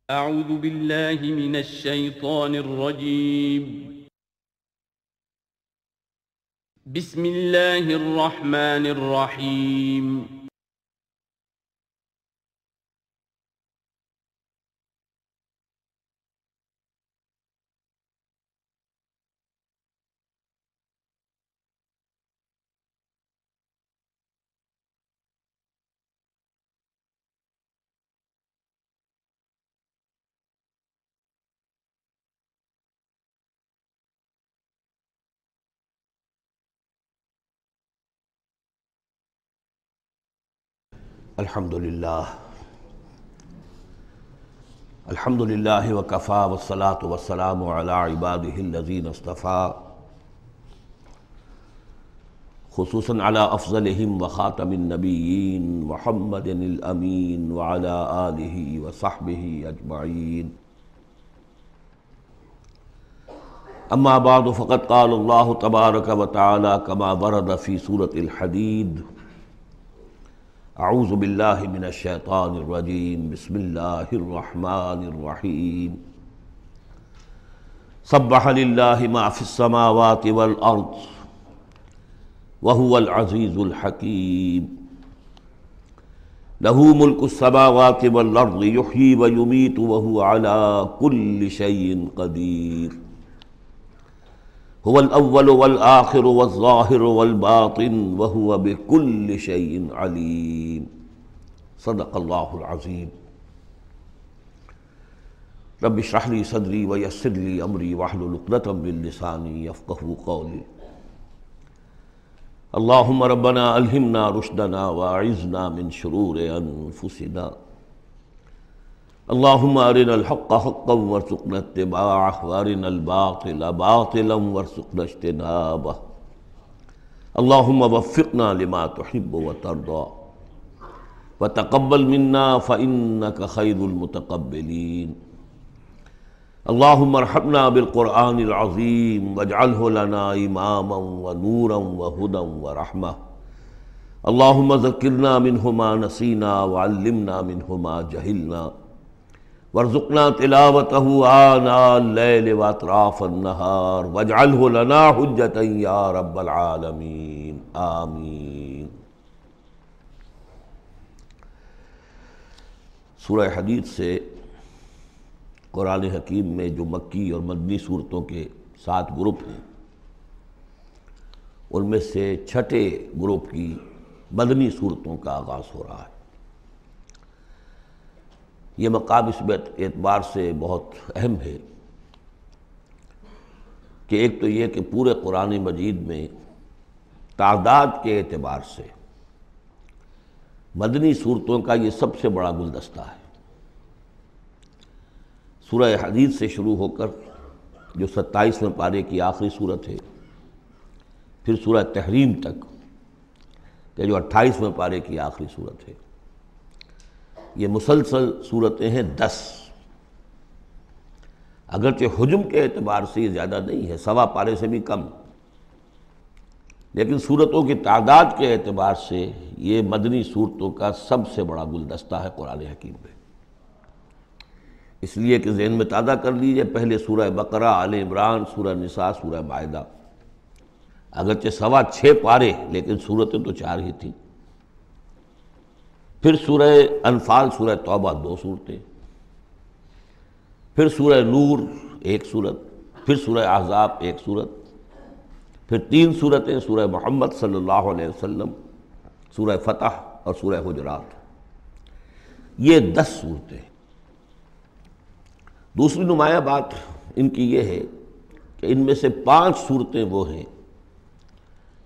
اعوذ باللہ من الشیطان الرجیم بسم اللہ الرحمن الرحیم الحمد للہ وکفیٰ والصلاة والسلام علی عبادہ الذین اصطفیٰ خصوصاً علی افضلہم وخاتم النبیین محمد الامین وعلی آلہ وصحبہ اجمعین اما بعد فقد قال اللہ تبارک وتعالی کما ورد فی سورة الحدید اعوذ باللہ من الشیطان الرجیم بسم اللہ الرحمن الرحیم سبح للہ ما فی السماوات والارض وہو العزیز الحکیم لہ ملک السماوات والارض یحیی ویمیت وہو علی کل شیء قدیر هو الاول والآخر والظاہر والباطن وهو بكل شيء علیم صدق اللہ العظیم رب اشرح لي صدری ویسر لي امری واحلل عقدۃ من لسانی یفقہوا قولی اللہم ربنا الہمنا رشدنا واعذنا من شرور انفسنا اللہم ارنا الحق حقا وارزقنا اتباعہ وارنا الباطل باطلا وارزقنا اجتنابہ اللہم وفقنا لما تحب وترضى وتقبل منا فإنك خیر المتقبلین اللہم ارحمنا بالقرآن العظیم واجعلہ لنا اماما ونورا وہدا ورحمہ اللہم ذکرنا منہ ما نسینا وعلمنا منہ ما جہلنا وارزقنا تلاوتہ آناء اللیل واطراف النہار واجعلہ لنا حجتا یا رب العالمین آمین۔ سورہ حدید سے قرآن حکیم میں جو مکی اور مدنی صورتوں کے 7 گروپ ہیں ان میں سے چھٹے گروپ کی مدنی صورتوں کا آغاز ہو رہا ہے۔ یہ مقام اس اعتبار سے بہت اہم ہے کہ ایک تو یہ کہ پورے قرآن مجید میں تعداد کے اعتبار سے مدنی صورتوں کا یہ سب سے بڑا گلدستہ ہے۔ سورہ حدید سے شروع ہو کر جو 27ویں پارے کی آخری صورت ہے، پھر سورہ تحریم تک کہ جو 28ویں پارے کی آخری صورت ہے، یہ مسلسل صورتیں ہیں 10۔ اگرچہ حجم کے اعتبار سے یہ زیادہ نہیں ہے، 1.25 پارے سے بھی کم، لیکن صورتوں کی تعداد کے اعتبار سے یہ مدنی صورتوں کا سب سے بڑا گلدستہ ہے قرآن حکیم میں۔ اس لیے کہ ذہن میں تازہ کر لیجئے، پہلے سورہ بقرہ، آل عمران، سورہ نساء، سورہ مائدہ، اگرچہ 6.25 پارے لیکن صورتیں تو 4 ہی تھیں۔ پھر سورہ انفال، سورہ توبہ 2 صورتیں، پھر سورہ نور 1 صورت، پھر سورہ احزاب 1 صورت، پھر 3 صورتیں سورہ محمد صلی اللہ علیہ وسلم، سورہ فتح اور سورہ حجرات۔ یہ 10 صورتیں۔ دوسری نمایاں بات ان کی یہ ہے کہ ان میں سے 5 صورتیں وہ ہیں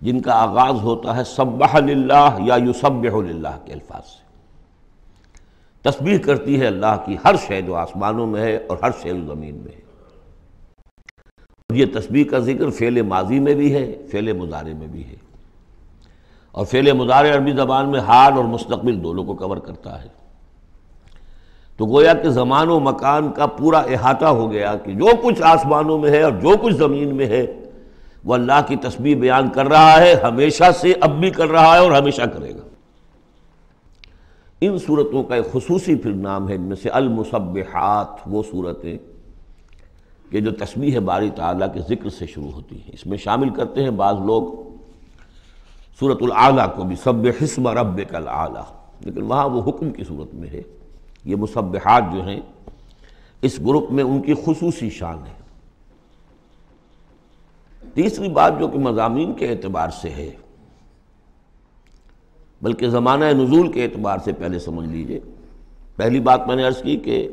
جن کا آغاز ہوتا ہے سبح للہ یا یسبح للہ کے الفاظ سے۔ تسبیح کرتی ہے اللہ کی ہر شے جو آسمانوں میں ہے اور ہر شے جو زمین میں ہے۔ اور یہ تسبیح کا ذکر فعل ماضی میں بھی ہے، فعل مضارع میں بھی ہے، اور فعل مضارع عربی زبان میں حال اور مستقبل دونوں کو کور کرتا ہے۔ تو گویا کہ زمان و مکان کا پورا احاطہ ہو گیا کہ جو کچھ آسمانوں میں ہے اور جو کچھ زمین میں ہے وہ اللہ کی تسبیح بیان کر رہا ہے، ہمیشہ سے، اب بھی کر رہا ہے اور ہمیشہ کرے گا۔ ان صورتوں کا ایک خصوصی پھر نام ہے، ان میں سے المسبحات، وہ صورتیں کہ جو تسبیح باری تعالیٰ کے ذکر سے شروع ہوتی ہیں۔ اس میں شامل کرتے ہیں بعض لوگ سورۃ الاعلیٰ کو بھی، سبح اسم ربک الاعلیٰ، لیکن وہاں وہ حکم کی صورت میں ہے۔ یہ مسبحات جو ہیں اس گروپ میں ان کی خصوصی شان ہے۔ تیسری بات جو کہ مضامین کے اعتبار سے ہے، بلکہ زمانہ نزول کے اعتبار سے پہلے سمجھ لیجئے۔ پہلی بات میں نے عرض کی کہ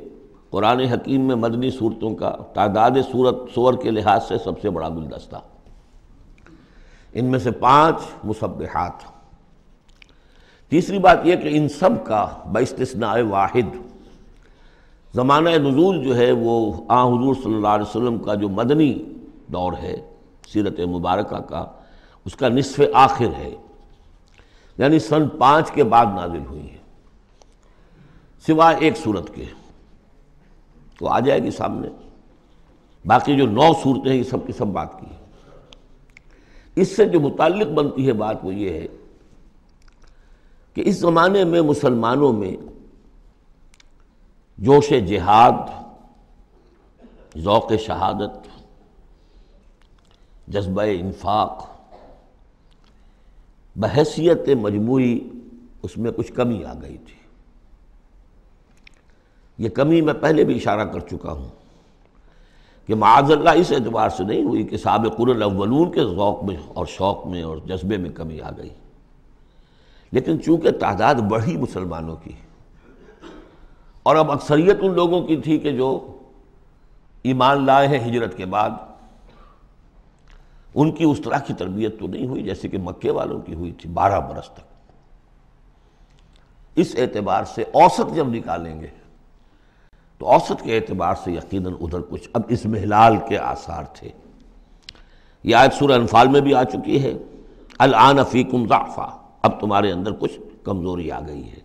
قرآن حکیم میں مدنی صورتوں کا تعداد سور کے لحاظ سے سب سے بڑا گلدستہ، ان میں سے 5 مسبحات۔ تیسری بات یہ کہ ان سب کا باستثناء واحد زمانہ نزول جو ہے وہ حضور صلی اللہ علیہ وسلم کا جو مدنی دور ہے سیرت مبارکہ کا، اس کا نصف آخر ہے، یعنی سن 5 کے بعد نازل ہوئی ہے، سوائے ایک صورت کے، وہ آ جائے گی سامنے۔ باقی جو 9 صورتیں ہیں یہ سب کی سب بات کی ہے۔ اس سے جو متعلق بنتی ہے بات وہ یہ ہے کہ اس زمانے میں مسلمانوں میں جوش جہاد، ذوق شہادت، جذبہ انفاق، بحیثیت مجموعی اس میں کچھ کمی آ گئی تھی۔ یہ کمی میں پہلے بھی اشارہ کر چکا ہوں کہ معاذ اللہ اس اعتبار سے نہیں ہوئی کہ سابقون الاولون کے ذوق میں اور شوق میں اور جذبے میں کمی آ گئی، لیکن چونکہ تعداد بڑھی مسلمانوں کی، اور اب اکثریت ان لوگوں کی تھی کہ جو ایمان لائے ہیں ہجرت کے بعد، ان کی اس طرح کی تربیت تو نہیں ہوئی جیسے کہ مکے والوں کی ہوئی تھی 12 برس تک۔ اس اعتبار سے اوسط جب نکالیں گے تو اوسط کے اعتبار سے یقیناً ادھر کچھ اب اضمحلال کے آثار تھے۔ یہ آیت سورہ انفال میں بھی آ چکی ہے، الآن فیکم ضعفا، اب تمہارے اندر کچھ کمزوری آ گئی ہے۔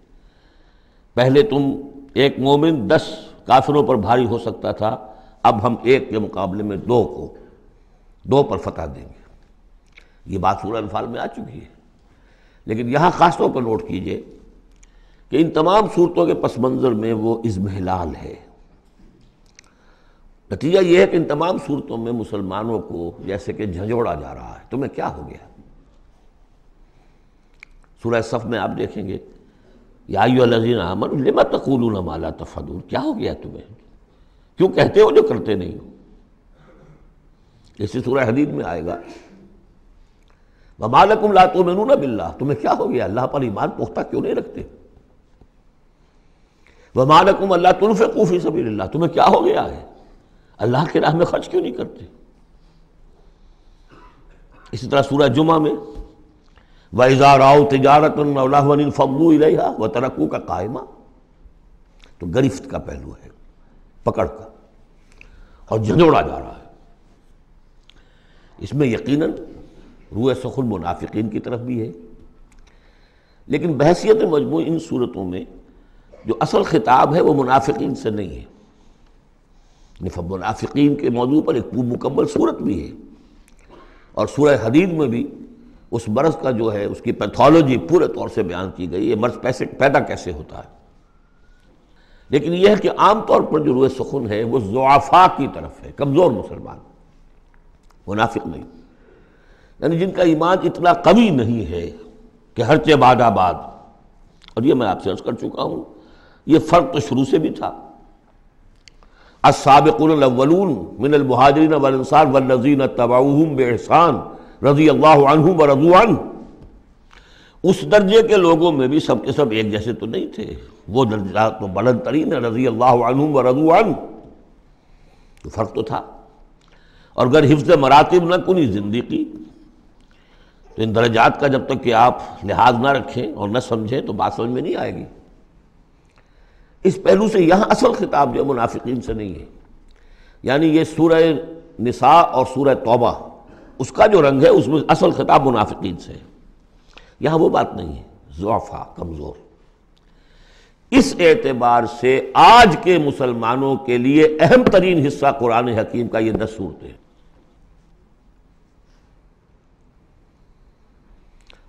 پہلے تم ایک مومن 10 کافروں پر بھاری ہو سکتا تھا، اب ہم ایک کے مقابلے میں 2 پر فتح دیں گے۔ یہ بات سورہ انفال میں آ چکی ہے، لیکن یہاں خاص طور پر نوٹ کیجئے کہ ان تمام صورتوں کے پس منظر میں وہ اضمحلال ہے۔ نتیجہ یہ ہے کہ ان تمام صورتوں میں مسلمانوں کو جیسے کہ جھنجھوڑا جا رہا ہے، تمہیں کیا ہو گیا؟ سورہ صف میں آپ دیکھیں گے، یا ایھا الذین آمنوا لم تقولون ما لا تفعلون، کیا ہو گیا تمہیں؟ کیوں کہتے ہو جو کرتے نہیں ہو؟ اسی سورہ حدید میں آئے گا، وما لکم لا تؤمنون باللہ، تمہیں کیا ہو گیا؟ اللہ پر ایمان پختہ کیوں نہیں رکھتے؟ وما لکم الا تنفقوا فی سبیل اللہ، تمہیں کیا ہو گیا ہے؟ اللہ کی راہ میں خرچ کیوں نہیں کرتے؟ اسی طرح سورہ جمعہ میں وَإِذَا رَأَوْا تِجَارَةً أَوْ لَهْوًا انفضوا إِلَيْهَا وَتَرَكُوكَ قَائِمًا، تو گرفت کا پہلو ہے، پکڑ کا، اور جھنجھوڑا جا رہا ہے۔ اس میں یقیناً روح سخن منافقین کی طرف بھی ہے، لیکن بحیثیت مجموع ان صورتوں میں جو اصل خطاب ہے وہ منافقین سے نہیں ہے۔ منافقین کے موضوع پر ایک مکمل صورت بھی ہے، اور سورہ حدید میں بھی اس مرض کا جو ہے اس کی پیتھولوجی پورے طور سے بیان کی گئی، یہ مرض پیدا کیسے ہوتا ہے۔ لیکن یہ ہے کہ عام طور پر جو روح سخن ہے وہ ضعفاء کی طرف ہے، کمزور مسلمان، منافق نہیں، یعنی جن کا ایمان اتنا قوی نہیں ہے کہ ہرچہ باد آباد۔ اور یہ میں آپ سے عرض کر چکا ہوں، یہ فرق تو شروع سے بھی تھا۔ السابقون الاولون من المہاجرین والانصار والذین اتبعوہم باحسان رضی اللہ عنہم ورضوا عنہ، اس درجے کے لوگوں میں بھی سب کے سب ایک جیسے تو نہیں تھے، وہ درجات تو بلند ترین ہے، رضی اللہ عنہم ورضوا عنہ، تو فرق تو تھا۔ اور اگر حفظ مراتب نہ کنی زندگی، تو ان درجات کا جب تک کہ آپ لحاظ نہ رکھیں اور نہ سمجھیں تو بات سمجھ میں نہیں آئے گی۔ اس پہلو سے یہاں اصل خطاب جو منافقین سے نہیں ہے، یعنی یہ سورہ نساء اور سورہ توبہ اس کا جو رنگ ہے اس میں اصل خطاب منافقین سے ہے، یہاں وہ بات نہیں ہے، ضعفاء، کمزور۔ اس اعتبار سے آج کے مسلمانوں کے لیے اہم ترین حصہ قرآن حکیم کا یہ 10 صورتیں ہیں۔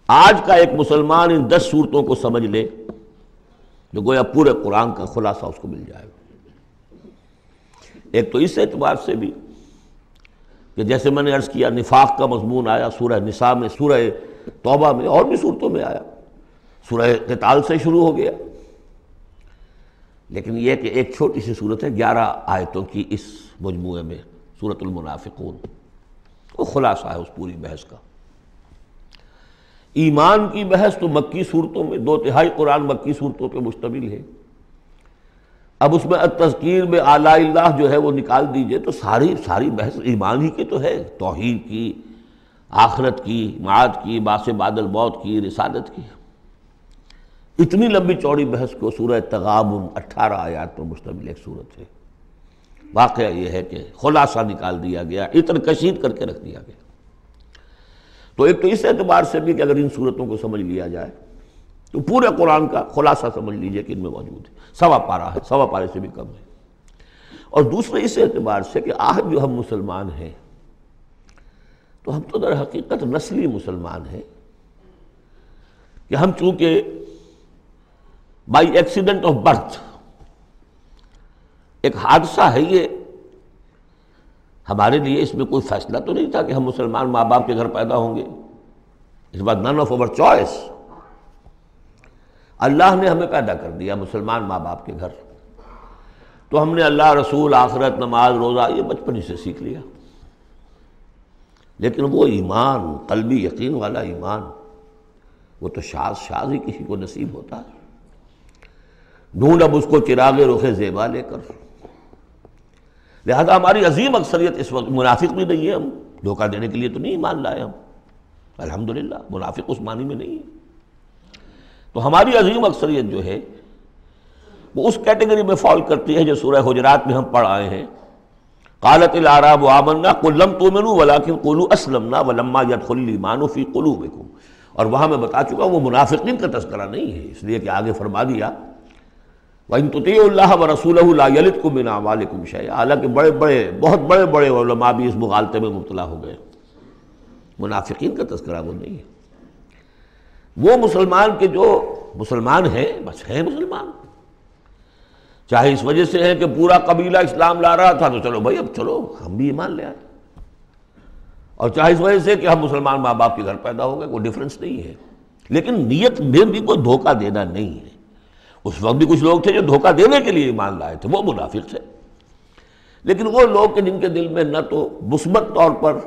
آج کا ایک مسلمان ان 10 صورتوں کو سمجھ لے، جو گویا پورے قرآن کا خلاصہ اس کو مل جائے گا۔ ایک تو اس اعتبار سے بھی کہ جیسے میں نے عرض کیا نفاق کا مضمون آیا سورہ نساء میں، سورہ توبہ میں، اور بھی صورتوں میں آیا، سورہ قتال سے شروع ہو گیا، لیکن یہ کہ ایک چھوٹی سی صورت ہے 11 آیتوں کی اس مجموعے میں، سورۃ المنافقون، وہ خلاصہ ہے اس پوری بحث کا۔ ایمان کی بحث تو مکی صورتوں میں، 2/3 قرآن مکی صورتوں پہ مشتمل ہے، اب اس میں التذکیر میں آلاء اللہ جو ہے وہ نکال دیجئے تو ساری بحث ایمان ہی کی تو ہے، توحید کی، آخرت کی، معاد کی، باعث بعد الموت کی، رسالت کی۔ اتنی لمبی چوڑی بحث کو سورہ تغابن 18 آیات پر مشتمل ایک صورت ہے۔ واقعہ یہ ہے کہ خلاصہ نکال دیا گیا، اتر کشید کر کے رکھ دیا گیا۔ تو ایک تو اس اعتبار سے بھی کہ اگر ان صورتوں کو سمجھ لیا جائے تو پورے قرآن کا خلاصہ سمجھ لیجئے کہ ان میں موجود ہے، 1.25 پارہ ہے، 1.25 پارے سے بھی کم ہے۔ اور دوسرے اس اعتبار سے کہ آج جو ہم مسلمان ہیں تو ہم تو در حقیقت نسلی مسلمان ہیں کہ ہم چونکہ بائی ایکسیڈنٹ آف برتھ، ایک حادثہ ہے یہ، ہمارے لیے اس میں کوئی فیصلہ تو نہیں تھا کہ ہم مسلمان ماں باپ کے گھر پیدا ہوں گے، اس بات نن آف اوور چوائس، اللہ نے ہمیں پیدا کر دیا مسلمان ماں باپ کے گھر، تو ہم نے اللہ، رسول، آخرت، نماز، روزہ یہ بچپن ہی سے سیکھ لیا، لیکن وہ ایمان، قلبی یقین والا ایمان، وہ تو شاذ ہی کسی کو نصیب ہوتا ہے۔ ڈھونڈ اب اس کو چراغ رخ زیبا لے کر، لہذا ہماری عظیم اکثریت اس وقت منافق بھی نہیں ہے، ہم دھوکہ دینے کے لیے تو نہیں ایمان لائے ہم، الحمدللہ منافق اس معنی میں نہیں ہے۔ تو ہماری عظیم اکثریت جو ہے وہ اس کیٹیگری میں فال کرتی ہے جو سورہ حجرات میں ہم پڑھ آئے ہیں، قالت الاعراب آمنا قل لم تؤمنوا ولکن قولوا اسلمنا ولما يدخل الايمان في قلوبكم، اور وہاں میں بتا چکا وہ منافقین کا تذکرہ نہیں ہے، اس لیے کہ آگے فرما دیا وَإِن تُطِيعُوا اللَّهَ وَرَسُولَهُ لَا يَلِتْكُم مِّنْ أَعْمَالِكُمْ شَيْئًا، حالانکہ بہت بڑے علماء بھی اس مغالطے میں مبتلا ہو گئے، منافقین کا تذکرہ وہ نہیں ہے، وہ مسلمان کے جو مسلمان ہیں بس ہیں مسلمان، چاہے اس وجہ سے ہے کہ پورا قبیلہ اسلام لا رہا تھا تو چلو بھائی اب چلو ہم بھی ایمان لے آئے، اور چاہے اس وجہ سے کہ ہم مسلمان ماں باپ کے گھر پیدا ہو گئے، کوئی ڈیفرنس نہیں ہے، لیکن نیت میں بھی کوئی دھوکہ دینا نہیں ہے۔ اس وقت بھی کچھ لوگ تھے جو دھوکہ دینے کے لیے ایمان لائے تھے، وہ منافق تھے، لیکن وہ لوگ کہ جن کے دل میں نہ تو مثبت طور پر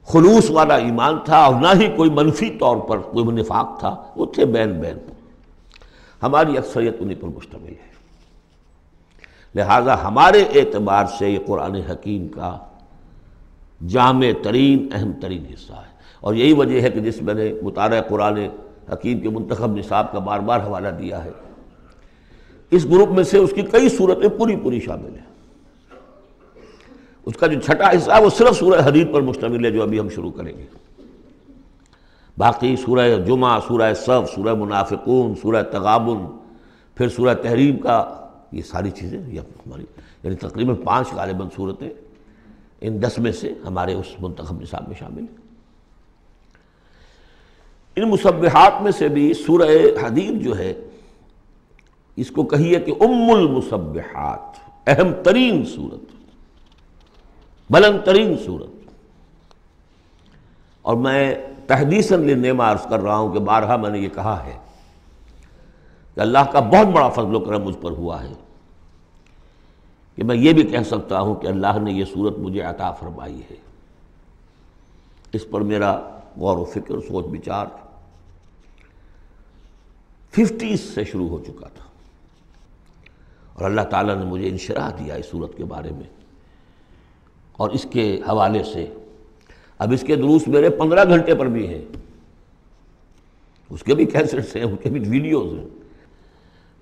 خلوص والا ایمان تھا اور نہ ہی کوئی منفی طور پر کوئی نفاق تھا، وہ تھے بین ہماری اکثریت انہیں پر مشتمل ہے۔ لہذا ہمارے اعتبار سے یہ قرآن حکیم کا جامع ترین اہم ترین حصہ ہے، اور یہی وجہ ہے کہ جس میں نے مطالعہ قرآن حکیم کے منتخب نصاب کا بار بار حوالہ دیا ہے، اس گروپ میں سے اس کی کئی صورتیں پوری شامل ہیں۔ اس کا جو چھٹا حصہ ہے وہ صرف سورہ حدید پر مشتمل ہے جو ابھی ہم شروع کریں گے، باقی سورہ جمعہ، سورہ صف، سورہ منافقون، سورہ تغابن، پھر سورہ تحریم کا، یہ ساری چیزیں یہ ہماری یعنی تقریباً 5 غالباً صورتیں ان 10 میں سے ہمارے اس منتخب نصاب میں شامل ہیں۔ ان مسبحات میں سے بھی سورہ حدید جو ہے اس کو کہیے کہ ام المسبحات، اہم ترین صورت، بلند ترین صورت، اور میں تحدیثاً للنعمہ عرض کر رہا ہوں کہ بارہا میں نے یہ کہا ہے کہ اللہ کا بہت بڑا فضل و کرم مجھ پر ہوا ہے کہ میں یہ بھی کہہ سکتا ہوں کہ اللہ نے یہ صورت مجھے عطا فرمائی ہے۔ اس پر میرا غور و فکر، سوچ بچار 50s سے شروع ہو چکا تھا، اور اللہ تعالیٰ نے مجھے انشراح دیا اس صورت کے بارے میں، اور اس کے حوالے سے اب اس کے دروس میرے 15 گھنٹے پر بھی ہیں، اس کے بھی کیسٹس ہیں، اس کے بھی ویڈیوز ہیں،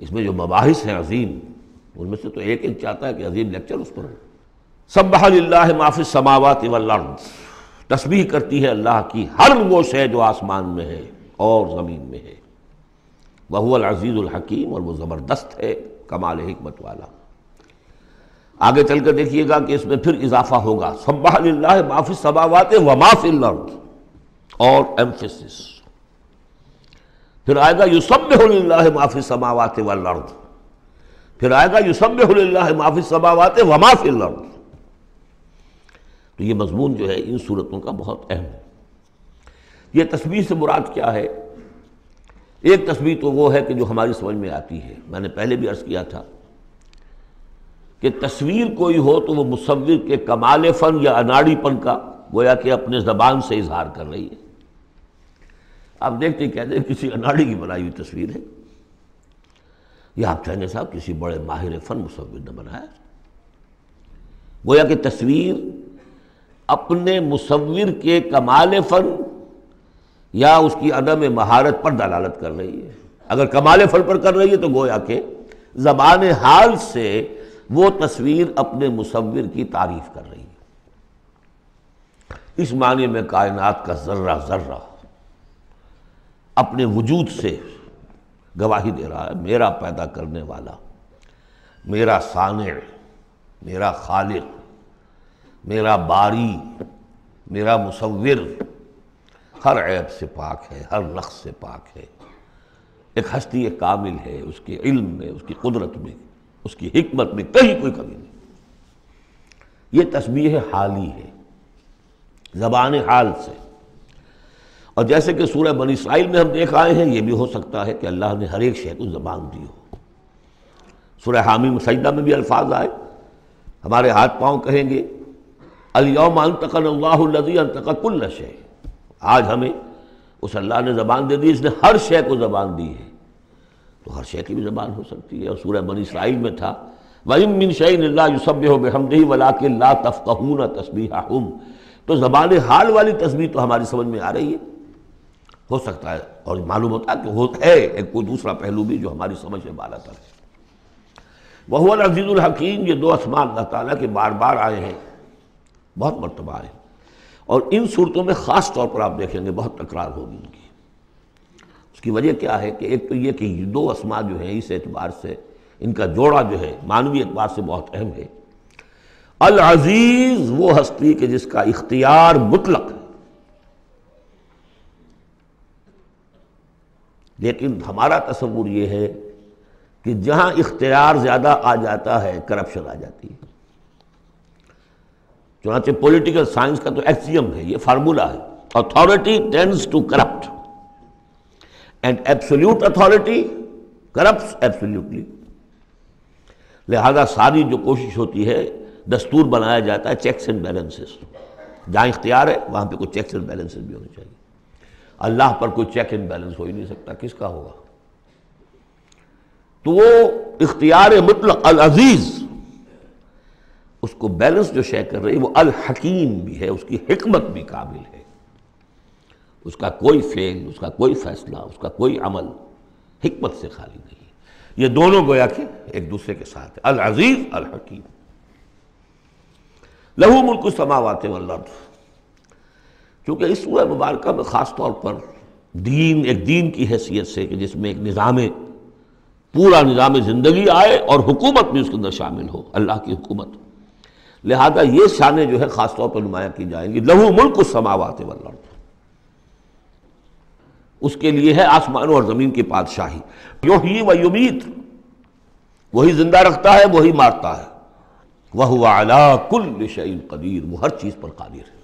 اس میں جو مباحث ہیں عظیم، ان میں سے تو ایک چاہتا ہے کہ عظیم لیکچر اس پر ہو۔ سبح للہ ما فی السماوات والارض، تسبیح کرتی ہے اللہ کی ہر وہ شے جو آسمان میں ہے اور زمین میں ہے، وہو العزیز الحکیم، اور وہ زبردست ہے، کمال حکمت والا۔ آگے چل کر دیکھیے گا کہ اس میں پھر اضافہ ہوگا، سبح للہ ما فی السماوات وما فی الارض، اور ایمفیسس، پھر آئے گا یسبح للہ ما فی السماوات والارض، پھر آئے گا یسبح للہ ما فی السماوات وما فی الارض۔ تو یہ مضمون جو ہے ان صورتوں کا بہت اہم ہے۔ یہ تسبیح سے مراد کیا ہے؟ ایک تسبیح تو وہ ہے کہ جو ہماری سمجھ میں آتی ہے، میں نے پہلے بھی عرض کیا تھا کہ تصویر کوئی ہو تو وہ مصور کے کمال فن یا اناڑی پن کا گویا کہ اپنے زبان سے اظہار کر رہی ہے۔ آپ دیکھتے ہی کہتے ہیں کسی اناڑی کی بنائی ہوئی تصویر ہے، یا آپ کہیں گے صاحب کسی بڑے ماہر فن مصور نے بنایا۔ گویا کہ تصویر اپنے مصور کے کمال فن یا اس کی عدم مہارت پر دلالت کر رہی ہے۔ اگر کمال فن پر کر رہی ہے تو گویا کہ زبان حال سے وہ تصویر اپنے مصور کی تعریف کر رہی ہے۔ اس معنی میں کائنات کا ذرہ ذرہ اپنے وجود سے گواہی دے رہا ہے، میرا پیدا کرنے والا، میرا صانع، میرا خالق، میرا باری، میرا مصور ہر عیب سے پاک ہے، ہر نقص سے پاک ہے، ایک ہستی کامل ہے، اس کے علم میں، اس کی قدرت میں، اس کی حکمت میں کہیں کوئی کمی نہیں۔ یہ تسبیح حالی ہے، زبان حال سے۔ اور جیسے کہ سورہ بنی اسرائیل میں ہم دیکھ آئے ہیں، یہ بھی ہو سکتا ہے کہ اللہ نے ہر ایک شے کو زبان دی ہو۔ سورہ حامیم سجدہ میں بھی الفاظ آئے، ہمارے ہاتھ پاؤں کہیں گے الیوم انطقنا اللہ الذی انطق کل شیء، آج ہمیں اس اللہ نے زبان دے دی، اس نے ہر شے کو زبان دی ہے، تو ہر شے کی بھی زبان ہو سکتی ہے۔ اور سورہ بنی اسرائیل میں تھا وَإِن مِّن شَيْءٍ إِلَّا يُسَبِّحُ بِحَمْدِهِ وَلَٰكِن لَّا تَفْقَهُونَ تَسْبِيحَهُمْ، تو زبان حال والی تسبیح تو ہماری سمجھ میں آ رہی ہے، ہو سکتا ہے اور معلوم ہوتا ہے کہ وہ ہے ایک کوئی دوسرا پہلو بھی جو ہماری سمجھ سے بالا تر ہے۔ وَهُوَ الْعَزِيزُ الْحَكِيمُ، یہ دو اسماء اللہ تعالیٰ کے بار بار آئے ہیں، بہت مرتبہ آئے ہیں، اور ان صورتوں میں خاص طور پر آپ دیکھیں گے بہت تکرار ہوگی ان کی۔ اس کی وجہ کیا ہے کہ ایک تو یہ کہ یہ دو اسماء جو ہیں اس اعتبار سے ان کا جوڑا جو ہے معنوی اعتبار سے بہت اہم ہے۔ العزیز وہ ہستی کہ جس کا اختیار مطلق ہے، لیکن ہمارا تصور یہ ہے کہ جہاں اختیار زیادہ آ جاتا ہے کرپشن آ جاتی ہے۔ چنانچہ پولیٹیکل سائنس کا تو ایکسیم ہے، یہ فارمولہ ہے، authority tends to corrupt and absolute authority corrupts absolutely۔ لہذا ساری جو کوشش ہوتی ہے دستور بنایا جاتا ہے چیکس اینڈ بیلنسز، جہاں اختیار ہے وہاں پہ کوئی چیکس اینڈ بیلنسز بھی ہونے چاہیے۔ اللہ پر کوئی چیک اینڈ بیلنس ہو ہی نہیں سکتا، کس کا ہوگا؟ تو وہ اختیار مطلق العزیز، اس کو بیلنس جو شے کر رہی وہ الحکیم بھی ہے، اس کی حکمت بھی کامل ہے، اس کا کوئی فعل، اس کا کوئی فیصلہ، اس کا کوئی عمل حکمت سے خالی نہیں ہے۔ یہ دونوں گویا کہ ایک دوسرے کے ساتھ ہے، العزیز الحکیم۔ لہو ملک السماوات والارض، کیونکہ اس سورہ مبارکہ میں خاص طور پر دین، ایک دین کی حیثیت سے کہ جس میں ایک نظام، پورا نظام زندگی آئے اور حکومت بھی اس کے اندر شامل ہو، اللہ کی حکومت، لہذا یہ شانیں جو ہے خاص طور پر نمایاں کی جائیں گی۔ لہو ملک السماوات والارض، اس کے لیے ہے آسمانوں اور زمین کی بادشاہی۔ یحیی و یمیت، وہی زندہ رکھتا ہے وہی مارتا ہے، وہو علی کل شیء قدیر، وہ ہر چیز پر قادر ہے۔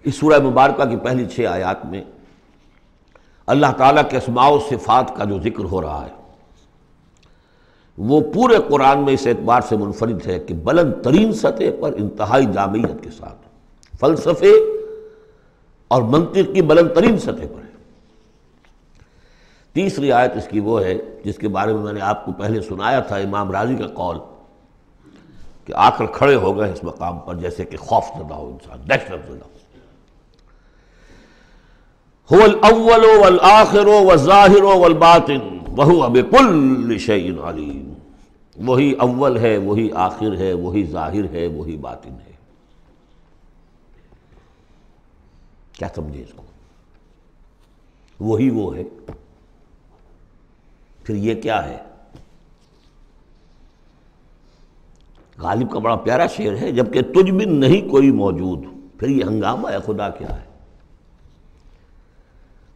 اس سورہ مبارکہ کی پہلی 6 آیات میں اللہ تعالیٰ کے اسماء و صفات کا جو ذکر ہو رہا ہے وہ پورے قرآن میں اس اعتبار سے منفرد ہے کہ بلند ترین سطح پر انتہائی جامعیت کے ساتھ فلسفے اور منطق کی بلند ترین سطح پر ہے۔ تیسری آیت اس کی وہ ہے جس کے بارے میں نے آپ کو پہلے سنایا تھا، امام راضی کا قول کہ آ کر کھڑے ہو گئے اس مقام پر جیسے کہ خوف زدہ ہو انسان، دہشت زدہ ہو۔ هو الاول والآخر والظاہر والباطن وهو بكل شيء علیم، وہی اول ہے، وہی آخر ہے، وہی ظاہر ہے، وہی باطن ہے۔ کیا سمجھے اس کو؟ وہی وہ ہے، پھر یہ کیا ہے؟ غالب کا بڑا پیارا شعر ہے، جبکہ تجھ بن نہیں کوئی موجود، پھر یہ ہنگامہ ہے خدا کیا ہے؟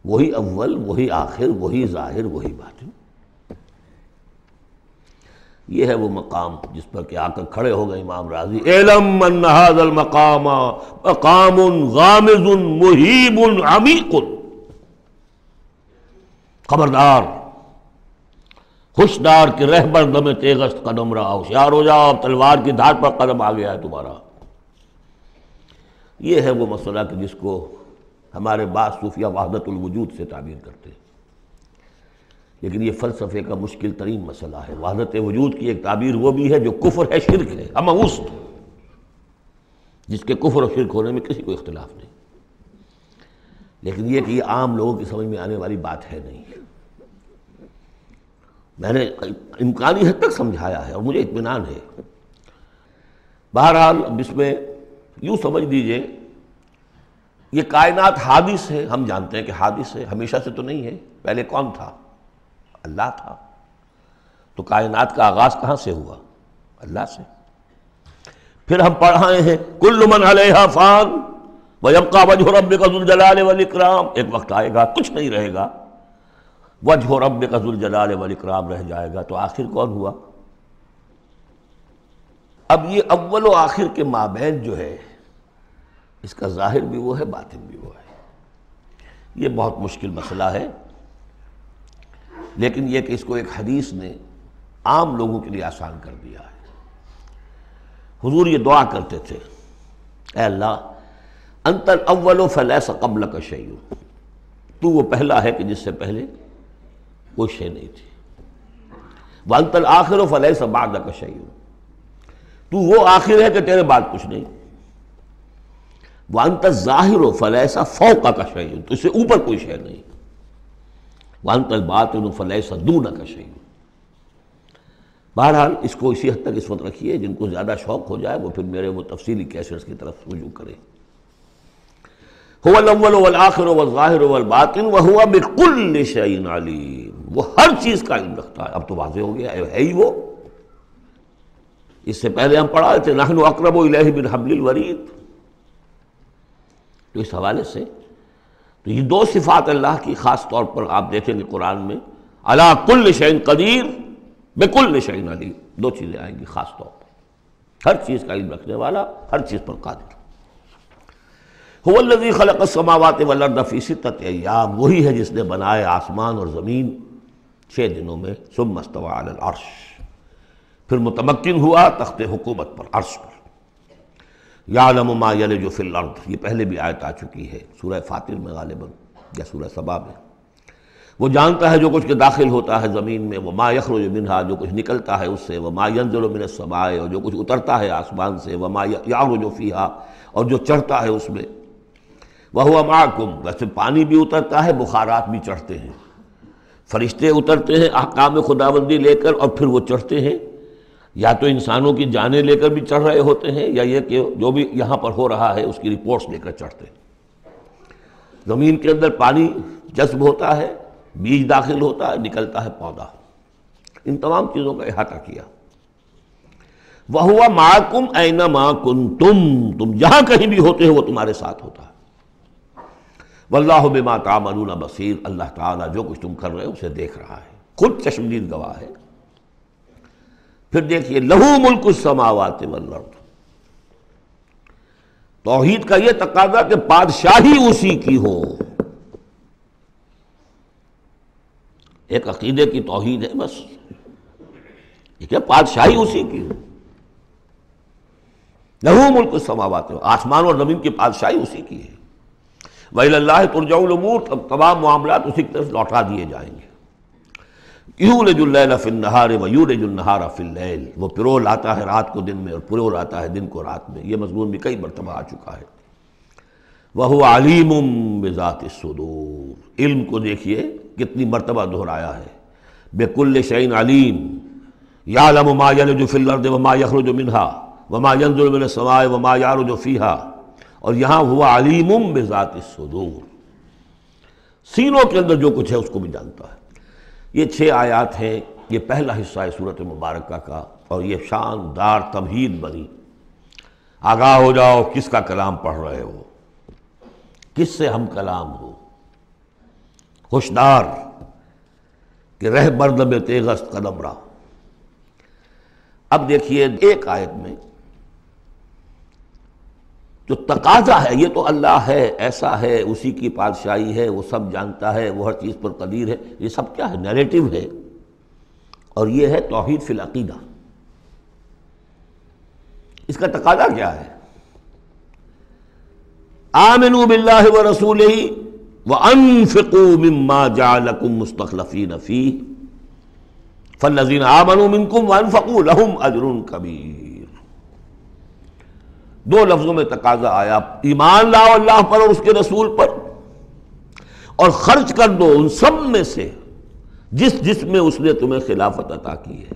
وہی اول، وہی آخر، وہی ظاہر، وہی باطن۔ یہ ہے وہ مقام جس پر کہ آ کر کھڑے ہو گئے امام راضی، اعلم ان ھذا المقام مقام غامض مہیب عمیق، خبردار، ہوشیار کہ رہبر دم تیغست قدم رہا، ہوشیار ہو جاؤ، تلوار کی دھار پر قدم آ گیا ہے تمہارا۔ یہ ہے وہ مسئلہ کہ جس کو ہمارے بعض صوفیہ وحدت الوجود سے تعبیر کرتے ہیں، لیکن یہ فلسفے کا مشکل ترین مسئلہ ہے۔ وحدت وجود کی ایک تعبیر وہ بھی ہے جو کفر ہے، شرک ہے، اما وسط، جس کے کفر اور شرک ہونے میں کسی کو اختلاف نہیں، لیکن یہ کہ یہ عام لوگوں کی سمجھ میں آنے والی بات ہے نہیں۔ میں نے امکانی حد تک سمجھایا ہے اور مجھے اطمینان ہے۔ بہرحال اب اس میں یوں سمجھ دیجئے، یہ کائنات حادث ہے، ہم جانتے ہیں کہ حادث ہے، ہمیشہ سے تو نہیں ہے۔ پہلے کون تھا؟ اللہ تھا۔ تو کائنات کا آغاز کہاں سے ہوا؟ اللہ سے۔ پھر ہم پڑھائے ہیں کل من علیہا فان ویبقی وجہ ربک ذو الجلال والاکرام، ایک وقت آئے گا کچھ نہیں رہے گا، وجہ ربک ذو الجلال والاکرام رہ جائے گا۔ تو آخر کون ہوا؟ اب یہ اول و آخر کے مابین جو ہے، اس کا ظاہر بھی وہ ہے، باطن بھی وہ ہے۔ یہ بہت مشکل مسئلہ ہے، لیکن یہ کہ اس کو ایک حدیث نے عام لوگوں کے لیے آسان کر دیا ہے۔ حضور یہ دعا کرتے تھے، اے اللہ انت الاول فلیس قبلک شیء، تو وہ پہلا ہے کہ جس سے پہلے کوئی شے نہیں تھی، وانت الآخر فلیس بعدک شیء، تو وہ آخر ہے کہ تیرے بعد کچھ نہیں، وانت الظاہر فلیس فوقک شیء، تو اس سے اوپر کوئی شے نہیں، وانت الباطن فلیس دونک شیء۔ بہرحال اس کو اسی حد تک اس وقت رکھیے، جن کو زیادہ شوق ہو جائے وہ پھر میرے وہ تفصیلی کیسٹس کی طرف رجوع کریں۔ هو الاول والآخر والظاہر والباطن وهو بكل شیء علیم، وہ ہر چیز کا علم رکھتا ہے۔ اب تو واضح ہو گیا ہے ہی وہ۔ اس سے پہلے ہم پڑھا تھے نحن اقرب الیہ من حبل الورید، تو اس حوالے سے تو یہ دو صفات اللہ کی خاص طور پر آپ دیکھیں گے قرآن میں، علی کل شیء قدیر بکل شیء علیم، دو چیزیں آئیں گی خاص طور پر، ہر چیز کا علم رکھنے والا، ہر چیز پر قادر۔ هو الذی خلق السماوات والارض فی ستۃ ایام، وہی ہے جس نے بنائے آسمان اور زمین 6 دنوں میں، ثم استوى علی العرش، پھر متمکن ہوا تخت حکومت پر، عرش پر۔ یعلم ما یلج فی الارض، یہ پہلے بھی آیت آ چکی ہے سورہ فاطر میں غالباً یا سورہ سبا میں۔ وہ جانتا ہے جو کچھ کے داخل ہوتا ہے زمین میں، وما یخرج منہا، جو کچھ نکلتا ہے اس سے، وما ینزل من السماء، اور جو کچھ اترتا ہے آسمان سے، وما یعرج فیہا، اور جو چڑھتا ہے اس میں، وہو معکم، ویسے پانی بھی اترتا ہے، بخارات بھی چڑھتے ہیں، فرشتے اترتے ہیں احکام خداوندی لے کر، اور پھر وہ چڑھتے ہیں، یا تو انسانوں کی جانیں لے کر بھی چڑھ رہے ہوتے ہیں، یا یہ کہ جو بھی یہاں پر ہو رہا ہے اس کی رپورٹس لے کر چڑھتے ہیں۔ زمین کے اندر پانی جذب ہوتا ہے، بیج داخل ہوتا ہے، نکلتا ہے پودا، ان تمام چیزوں کا احاطہ کیا۔ وَهُوَ مَعَكُمْ أَيْنَمَا كُنْتُمْ، تم جہاں کہیں بھی ہوتے ہو وہ تمہارے ساتھ ہوتا ہے۔ وَاللَّهُ بِمَا تَعْمَلُونَ بَصِيرٌ، اللہ تعالیٰ جو کچھ تم کر رہے ہو اسے دیکھ رہا ہے، خود چشمدید گواہ ہے۔ پھر دیکھیے لَهُ مُلْكُ السَّمَاوَاتِ وَالْأَرْضِ، توحید کا یہ تقاضا کہ بادشاہی اسی کی ہو، ایک عقیدے کی توحید ہے بس، یہ کہ بادشاہی اسی کی ہو، لَهُ مُلْكُ السَّمَاوَاتِ، آسمان اور زمین کی بادشاہی اسی کی ہے۔ وَإِلَى اللَّهِ تُرْجَعُ الْأُمُورُ، تمام معاملات اسی کی طرف لوٹا دیے جائیں گے۔ یولج اللیل فی النہار ویولج النہار فی اللیل، وہ پرو لاتا ہے رات کو دن میں اور پرو لاتا ہے دن کو رات میں، یہ مضمون بھی کئی مرتبہ آ چکا ہے۔ وَهُوَ عَلِيمٌ بِذَاتِ الصُّدُورِ، علم کو دیکھیے کتنی مرتبہ دہرایا ہے، بِكُلِّ شَيْءٍ عَلِيمٌ، یعلم ما یلج فی الارض وما یخرج منها وما ینزل من السماء وما یعرج فیہا، اور یہاں ہوا علیم بذات الصدور، سینوں کے اندر جو کچھ ہے اس کو بھی جانتا ہے۔ یہ 6 آیات ہیں، یہ پہلا حصہ ہے سورۃ مبارکہ کا، اور یہ شاندار تمہید بنی، آگاہ ہو جاؤ کس کا کلام پڑھ رہے ہو، کس سے ہم کلام ہو۔ ہوشدار کہ رہ بردم تیغست قدم را۔ اب دیکھیے ایک آیت میں جو تقاضا ہے، یہ تو اللہ ہے، ایسا ہے، اسی کی بادشاہی ہے، وہ سب جانتا ہے، وہ ہر چیز پر قدیر ہے، یہ سب کیا ہے؟ نیریٹو ہے، اور یہ ہے توحید فی العقیدہ۔ اس کا تقاضا کیا ہے؟ آمنوا باللہ ورسولہ وانفقوا مما جعلکم مستخلفین فیہ فالذین آمنوا منکم وانفقوا لہم اجر کبیر۔ دو لفظوں میں تقاضا آیا، ایمان لاؤ اللہ پر اور اس کے رسول پر، اور خرچ کر دو ان سب میں سے جس میں اس نے تمہیں خلافت عطا کی ہے۔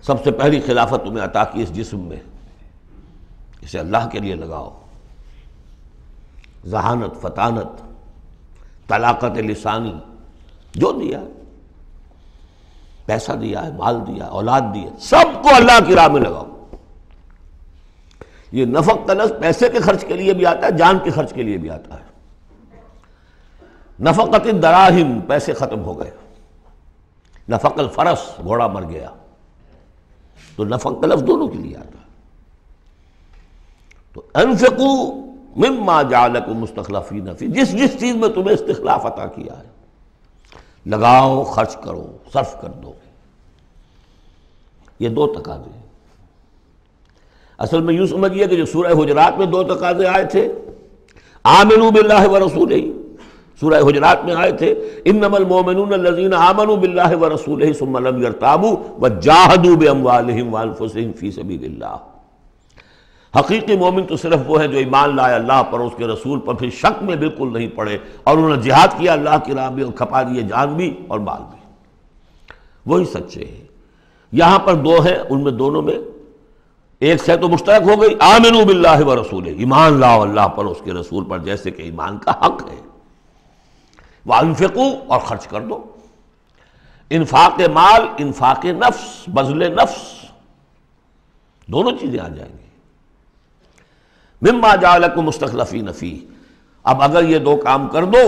سب سے پہلی خلافت تمہیں عطا کی اس جسم میں، اسے اللہ کے لیے لگاؤ۔ ذہانت، فطانت، طلاقت لسانی، جو دیا ہے، پیسہ دیا ہے، مال دیا ہے، اولاد دی ہے، سب کو اللہ کی راہ میں لگاؤ۔ یہ نفق کا لفظ پیسے کے خرچ کے لیے بھی آتا ہے، جان کے خرچ کے لیے بھی آتا ہے۔ نفقت الدراہم، پیسے ختم ہو گئے، نفق الفرس، گھوڑا مر گیا، تو نفق کا لفظ دونوں کے لیے آتا ہے۔ تو انفقوا مما جعلکم مستخلفین فی، جس چیز میں تمہیں استخلاف عطا کیا ہے لگاؤ، خرچ کرو، صرف کر دو۔ یہ دو تقاضے ہیں۔ اصل میں یوں سمجھیے کہ جو سورہ حجرات میں دو تقاضے آئے تھے، آمنوا باللہ ورسولہ، سورہ حجرات میں آئے تھے انما المؤمنون الذین آمنوا باللہ ورسولہ ثم لم یرتابوا وجاہدوا باموالہم وانفسہم فی سبیل اللہ۔ حقیقی مومن تو صرف وہ ہے جو ایمان لائے اللہ پر، اس کے رسول پر، پھر شک میں بالکل نہیں پڑے، اور انہوں نے جہاد کیا اللہ کی راہ میں اور کھپا دیے جان بھی اور مال بھی، وہی سچے ہیں۔ یہاں پر دو ہیں، ان میں دونوں میں ایک سے تو مشترک ہو گئی، آمنوا باللہ ورسولہ، ایمان لاؤ اللہ پر اس کے رسول پر جیسے کہ ایمان کا حق ہے، وانفقوا، اور خرچ کر دو، انفاق مال، انفاق نفس، بذل نفس، دونوں چیزیں آ جائیں گی۔ مما جعلکم مستخلفین فیہ، اب اگر یہ دو کام کر دو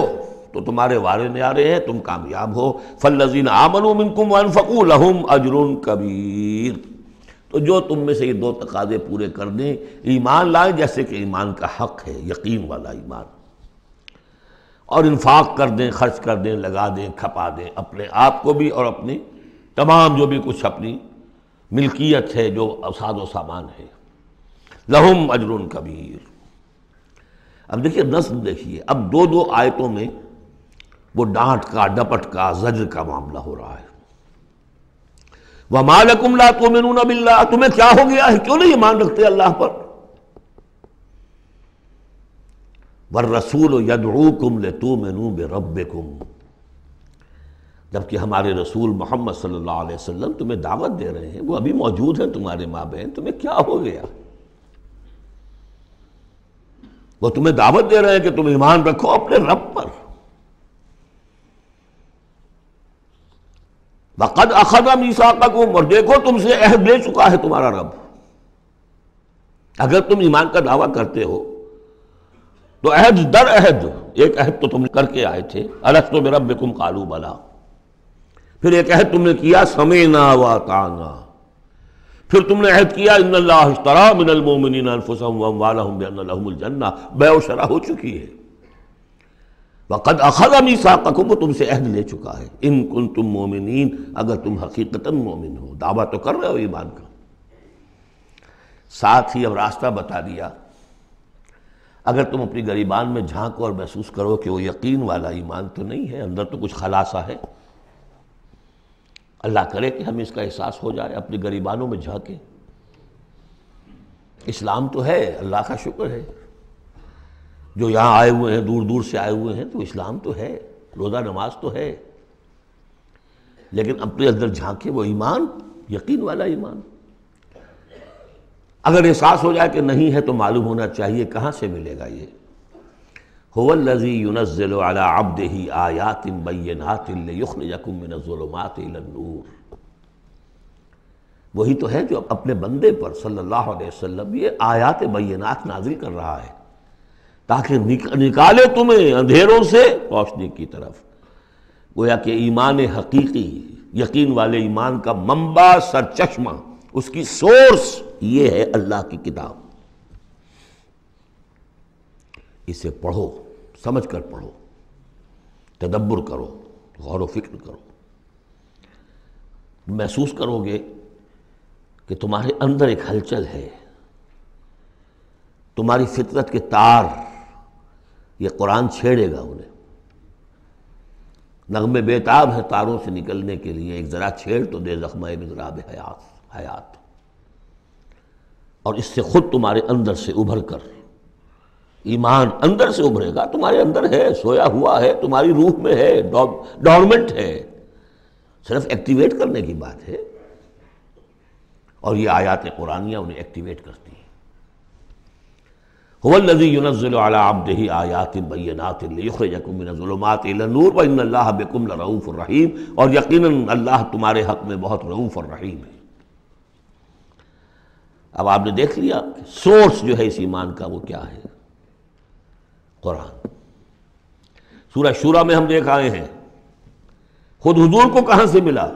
تو تمہارے وارے نیارے ہیں، تم کامیاب ہو۔ فالذین آمنوا منکم وانفقوا لہم اجر کبیر، تو جو تم میں سے یہ دو تقاضے پورے کر دیں، ایمان لائیں جیسے کہ ایمان کا حق ہے، یقین والا ایمان، اور انفاق کر دیں، خرچ کر دیں، لگا دیں، کھپا دیں، اپنے آپ کو بھی اور اپنی تمام جو بھی کچھ اپنی ملکیت ہے، جو ساز و سامان ہے، لہم اجر کبیر۔ اب دیکھیے نظم، دیکھیے اب دو آیتوں میں وہ ڈانٹ کا، ڈپٹ کا، زجر کا معاملہ ہو رہا ہے۔ وَمَا لَكُمْ لَا تُؤْمِنُونَ بِاللَّهِ، تمہیں کیا ہو گیا ہے، کیوں نہیں ایمان رکھتے اللہ پر؟ وَالرَّسُولُ يَدْعُوكُمْ لِتُؤْمِنُوا بِرَبِّكُمْ، جبکہ ہمارے رسول محمد صلی اللہ علیہ وسلم تمہیں دعوت دے رہے ہیں، وہ ابھی موجود ہیں تمہارے مابین، تمہیں کیا ہو گیا؟ وہ تمہیں دعوت دے رہے ہیں کہ تم ایمان رکھو اپنے رب پر۔ وَقَدْ أَخَذَ مِيثَاقَكُمْ، اور دیکھو تم سے عہد لے چکا ہے تمہارا رب۔ اگر تم ایمان کا دعویٰ کرتے ہو تو عہد در عہد، ایک عہد تو تم کر کے آئے تھے، أَلَسْتُ بِرَبِّكُمْ قَالُوا بَلَىٰ، پھر ایک عہد تم نے کیا سَمِعْنَا وَأَطَعْنَا، پھر تم نے عہد کیا ان اللہ اشترى من المؤمنین انفسهم واموالهم بان لهم الجنہ، بیع و شرح ہو چکی ہے۔ وقد اخذ میثاقکم، وہ تم سے عہد لے چکا ہے، ان کنتم مؤمنین، اگر تم حقیقتاً مومن ہو، دعویٰ تو کر رہے ہو ایمان کا۔ ساتھ ہی اب راستہ بتا دیا، اگر تم اپنی گریبان میں جھانکو اور محسوس کرو کہ وہ یقین والا ایمان تو نہیں ہے، اندر تو کچھ خلاصہ ہے، اللہ کرے کہ ہمیں اس کا احساس ہو جائے، اپنی گریبانوں میں جھانکیں۔ اسلام تو ہے، اللہ کا شکر ہے، جو یہاں آئے ہوئے ہیں، دور دور سے آئے ہوئے ہیں، تو اسلام تو ہے، روزہ نماز تو ہے، لیکن اپنے اندر جھانکے وہ ایمان، یقین والا ایمان۔ اگر احساس ہو جائے کہ نہیں ہے تو معلوم ہونا چاہیے کہاں سے ملے گا یہ۔ هو الذی ينزل على عبده آیات بینات لیخرجکم من الظلمات الى النور، وہی تو ہے جو اپنے بندے پر صلی اللہ علیہ وسلم یہ آیات بینات نازل کر رہا ہے تاکہ نکالے تمہیں اندھیروں سے روشنی کی طرف۔ گویا کہ ایمان حقیقی، یقین والے ایمان کا منبع، سرچشمہ، اس کی سورس یہ ہے اللہ کی کتاب۔ اسے پڑھو، سمجھ کر پڑھو، تدبر کرو، غور و فکر کرو، محسوس کرو گے کہ تمہارے اندر ایک ہلچل ہے، تمہاری فطرت کے تار، یہ قرآن چھیڑے گا انہیں۔ نغمے بیتاب ہے تاروں سے نکلنے کے لیے، ایک ذرا چھیڑ تو دے زخمۂ مضراب حیات، اور اس سے خود تمہارے اندر سے ابھر کر ایمان اندر سے ابھرے گا۔ تمہارے اندر ہے، سویا ہوا ہے، تمہاری روح میں ہے، ڈورمنٹ ہے، صرف ایکٹیویٹ کرنے کی بات ہے، اور یہ آیات قرآنیہ انہیں ایکٹیویٹ کرتی ہیں۔ هو الذی ينزل على عبده آیات بینات لیخرجکم من الظلمات الی النور وان اللہ بکم لرؤوف رحیم، اور یقیناً اللہ تمہارے حق میں بہت رؤوف اور رحیم ہے۔ اب آپ نے دیکھ لیا سورس جو ہے اس ایمان کا وہ کیا ہے، قرآن۔ سورہ شورى میں ہم دیکھ آئے ہیں خود حضور کو کہاں سے ملا،